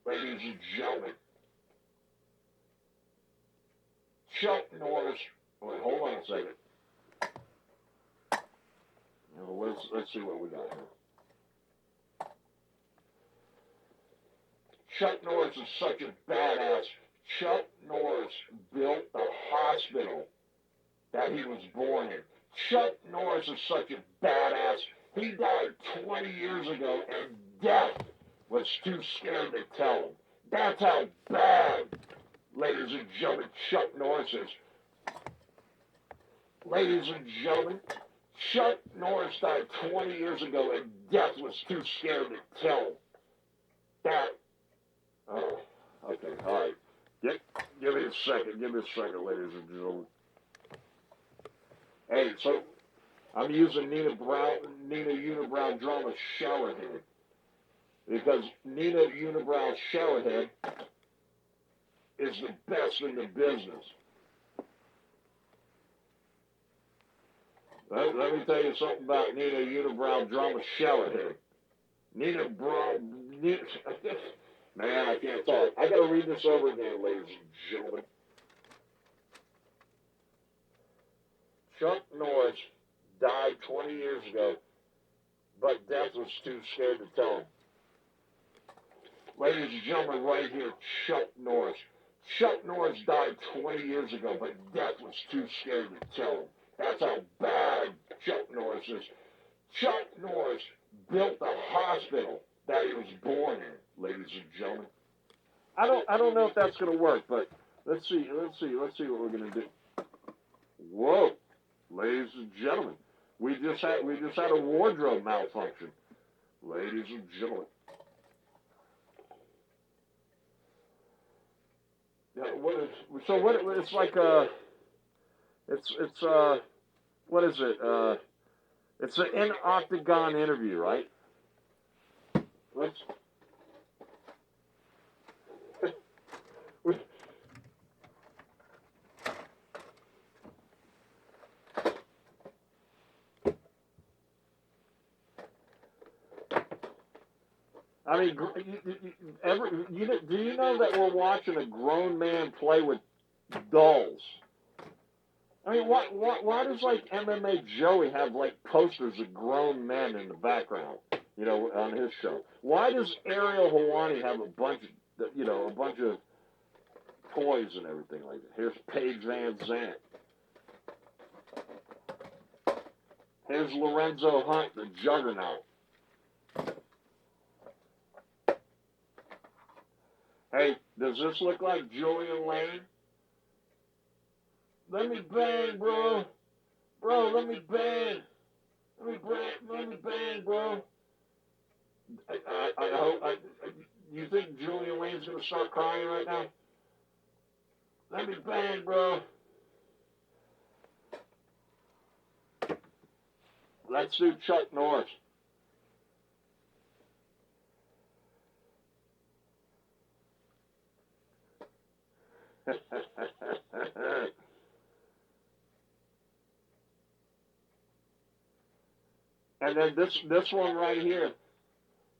Ladies and gentlemen, Chuck Norris. Wait, hold on a second. Let's see what we got here. Chuck Norris is such a badass. Chuck Norris built the hospital that he was born in. Chuck Norris is such a badass. He died 20 years ago, and death was too scared to tell him. That's how bad, ladies and gentlemen, Chuck Norris is. Ladies and gentlemen, Chuck Norris died 20 years ago, and death was too scared to tell him. That. Oh, okay, all right. Give me a second, ladies and gentlemen. Hey, so I'm using Nina Unibrow Drama Showerhead because Nina Unibrow Showerhead is the best in the business. Let me tell you something about Nina Unibrow Drama Showerhead. Man, I can't talk. I gotta read this over again, ladies and gentlemen. Chuck Norris died 20 years ago, but death was too scared to tell him. Ladies and gentlemen, right here, Chuck Norris. Chuck Norris died 20 years ago, but death was too scared to tell him. That's how bad Chuck Norris is. Chuck Norris built the hospital that he was born in, ladies and gentlemen. I don't know if that's gonna work, but let's see what we're gonna do. Whoa, ladies and gentlemen, we just had a wardrobe malfunction, ladies and gentlemen. Yeah, it's like what is it? It's an in-octagon interview, right? I mean, do you know that we're watching a grown man play with dolls? I mean, why does like MMA Joey have like posters of grown men in the background? You know, on his show. Why does Ariel Helwani have a bunch of toys and everything like that? Here's Paige Vanzant. Here's Lorenzo Hunt, the juggernaut. Hey, does this look like Julian Lane? Let me bang, bro. Bro, let me bang. Let me bang, bro. I hope. You think Julian Lane's gonna start crying right now? Let me bang, bro. Let's do Chuck Norris. And then this one right here.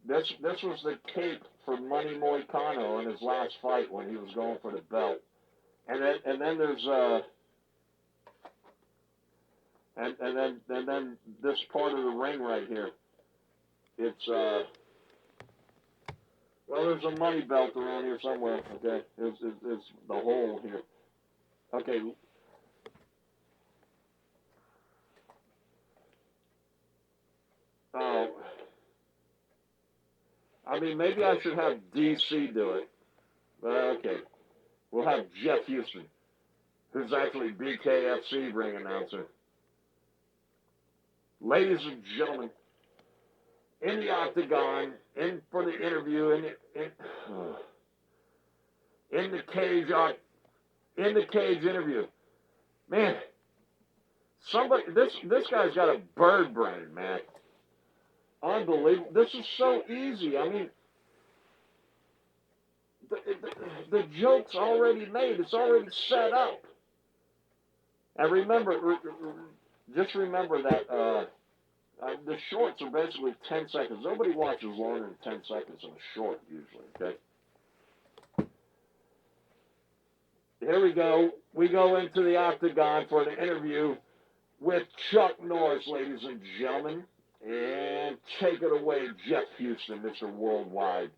This was the cape for Money Moicano in his last fight when he was going for the belt. And then there's and then this part of the ring right here. It's well, there's a money belt around here somewhere. Okay, it's the hole here. Okay. Oh, I mean, maybe I should have DC do it. But okay. We'll have Jeff Houston, who's actually BKFC ring announcer. Ladies and gentlemen, in the octagon, in for the interview, in the cage interview. Man, this guy's got a bird brain, man. Unbelievable. This is so easy. I mean, the joke's already made. It's already set up. And just remember that the shorts are basically 10 seconds. Nobody watches longer than 10 seconds in a short, usually, okay? Here we go. We go into the octagon for the interview with Chuck Norris, ladies and gentlemen. And take it away, Jeff Houston, Mr. Worldwide.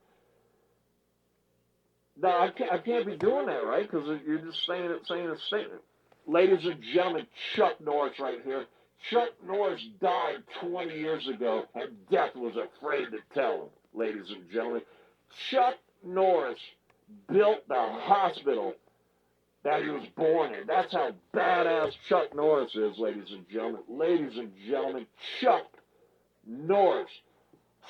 No, I can't be doing that, right? Because you're just saying a statement. Ladies and gentlemen, Chuck Norris right here. Chuck Norris died 20 years ago, and death was afraid to tell him, ladies and gentlemen. Chuck Norris built the hospital that he was born in. That's how badass Chuck Norris is, ladies and gentlemen. Ladies and gentlemen, Chuck Norris.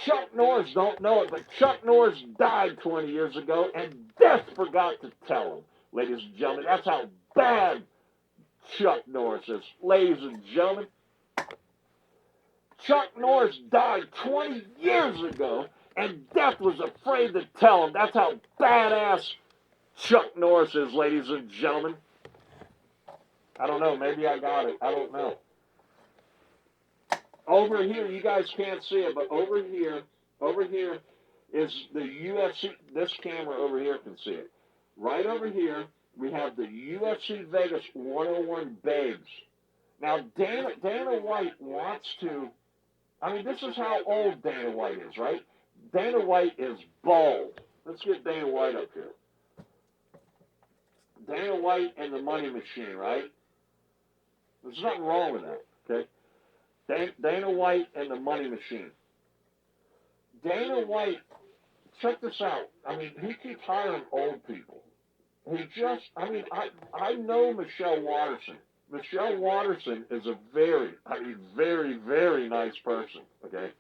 Chuck Norris don't know it, but Chuck Norris died 20 years ago, and death forgot to tell him, ladies and gentlemen. That's how bad Chuck Norris is. Ladies and gentlemen, Chuck Norris died 20 years ago, and death was afraid to tell him. That's how badass Chuck Norris is, ladies and gentlemen. I don't know. Maybe I got it. I don't know. Over here, you guys can't see it, but over here is the UFC. This camera over here can see it. Right over here, we have the UFC Vegas 101 babes. Now, Dana White wants to, I mean, this is how old Dana White is, right? Dana White is bald. Let's get Dana White up here. Dana White and the Money Machine, right? There's nothing wrong with that, okay? Dana White and the Money Machine. Dana White, check this out. I mean, he keeps hiring old people. I know Michelle Watterson. Michelle Watterson is a very, very nice person, okay?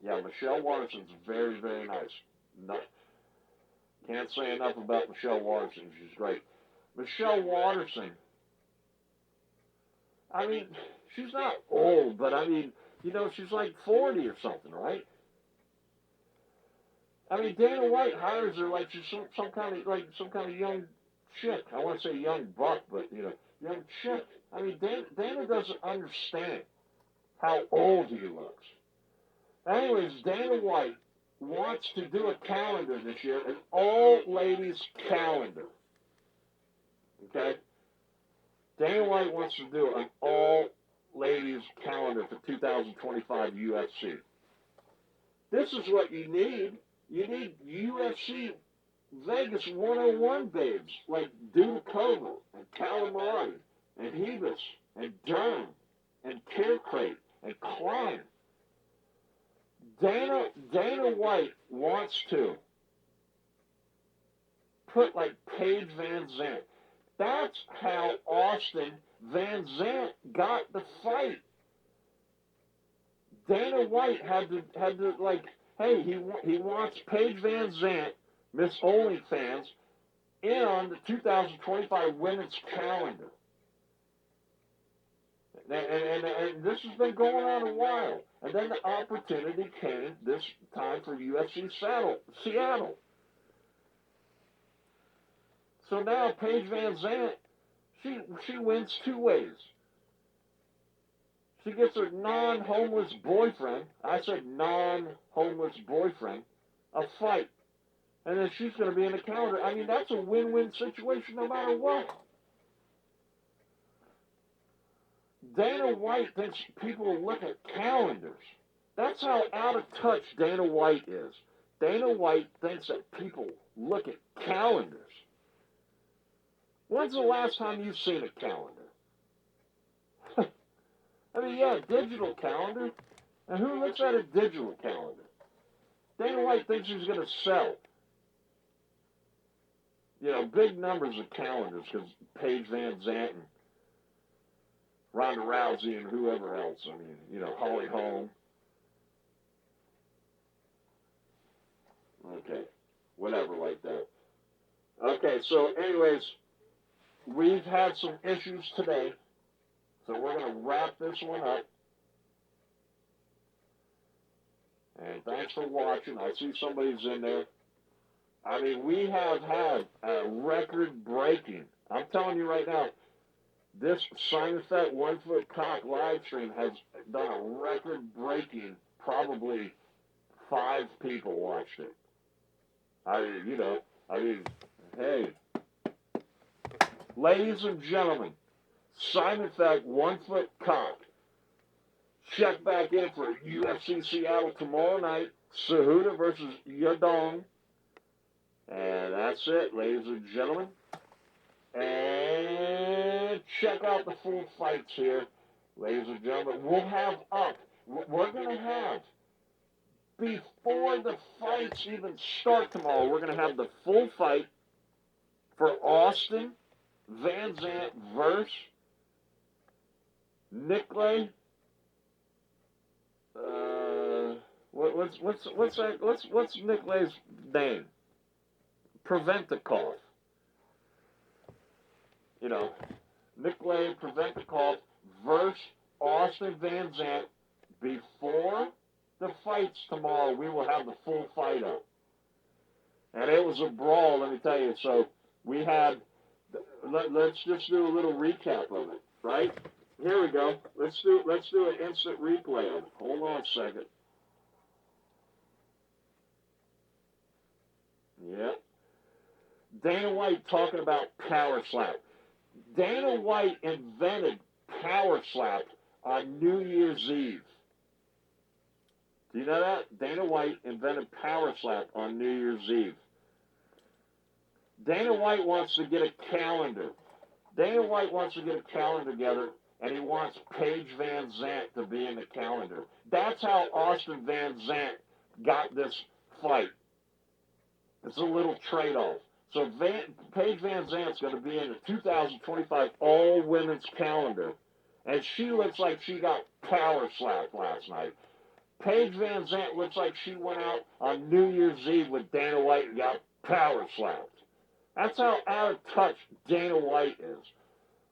Yeah, Michelle Watterson's very, very nice. Can't say enough about Michelle Watterson. She's great. Michelle Watterson, I mean, she's not old, but I mean, you know, she's like 40 or something, right? I mean, Dana White hires her like she's some kind of young chick. I want to say young buck, but you know, young chick. I mean, Dana doesn't understand how old he looks. Anyways, Dana White wants to do a calendar this year, an all-ladies calendar. Okay? Dana White wants to do an all-ladies calendar for 2025 UFC. This is what you need. You need UFC Vegas 101 babes like Dudakova and Calamari and Hebus and Dern and Carecrate and Klein. Dana White wants to put like Paige Vanzant. That's how Austin Vanzant got the fight. Dana White had to like, hey, he wants Paige Vanzant, Miss OnlyFans, in on the 2025 women's calendar. And this has been going on a while. And then the opportunity came this time for UFC Seattle. So now Paige Vanzant, she wins two ways. She gets her non-homeless boyfriend, I said non-homeless boyfriend, a fight. And then she's going to be in the calendar. I mean, that's a win-win situation no matter what. Dana White thinks people will look at calendars. That's how out of touch Dana White is. Dana White thinks that people look at calendars. When's the last time you've seen a calendar? I mean, yeah, digital calendar. And who looks at a digital calendar? Dana White thinks he's going to sell. You know, big numbers of calendars because Paige Vanzant and Ronda Rousey and whoever else. I mean, you know, Holly Holm. Okay, whatever like that. Okay, so anyways, we've had some issues today, so we're going to wrap this one up. And thanks for watching. I see somebody's in there. I mean, we have had a record-breaking, I'm telling you right now, this Simon Fett 1 Foot Cock live stream has done a record-breaking, probably 5 people watched it. I mean, you know, hey. Ladies and gentlemen, Simon Fett 1 Foot Cock. Check back in for UFC Seattle tomorrow night. Cejudo versus Yadong. And that's it, ladies and gentlemen. And check out the full fights here, ladies and gentlemen. We'll have we're going to have, before the fights even start tomorrow, we're going to have the full fight for Austin Vanzant versus Nikolay. What's Nikolay's name? Pre'Vente'Coff. You know, Nikolay Pre'Vente'Coff versus Austin Vanzant. Before the fights tomorrow, we will have the full fight up. And it was a brawl, let me tell you. So we had, let's just do a little recap of it, right? Here we go. Let's do an instant replay of it. Hold on a second. Yeah. Dana White talking about power slap. Dana White invented power slap on New Year's Eve. Do you know that? Dana White invented power slap on New Year's Eve. Dana White wants to get a calendar. Dana White wants to get a calendar together, and he wants Paige Vanzant to be in the calendar. That's how Austin Vanzant got this fight. It's a little trade-off. So Paige Vanzant's going to be in the 2025 all-women's calendar, and she looks like she got power slapped last night. Paige Vanzant looks like she went out on New Year's Eve with Dana White and got power slapped. That's how out of touch Dana White is.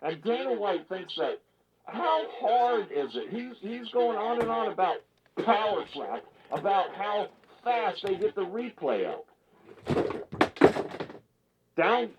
And Dana White thinks that, how hard is it? He's going on and on about power slap, about how fast they get the replay up. Down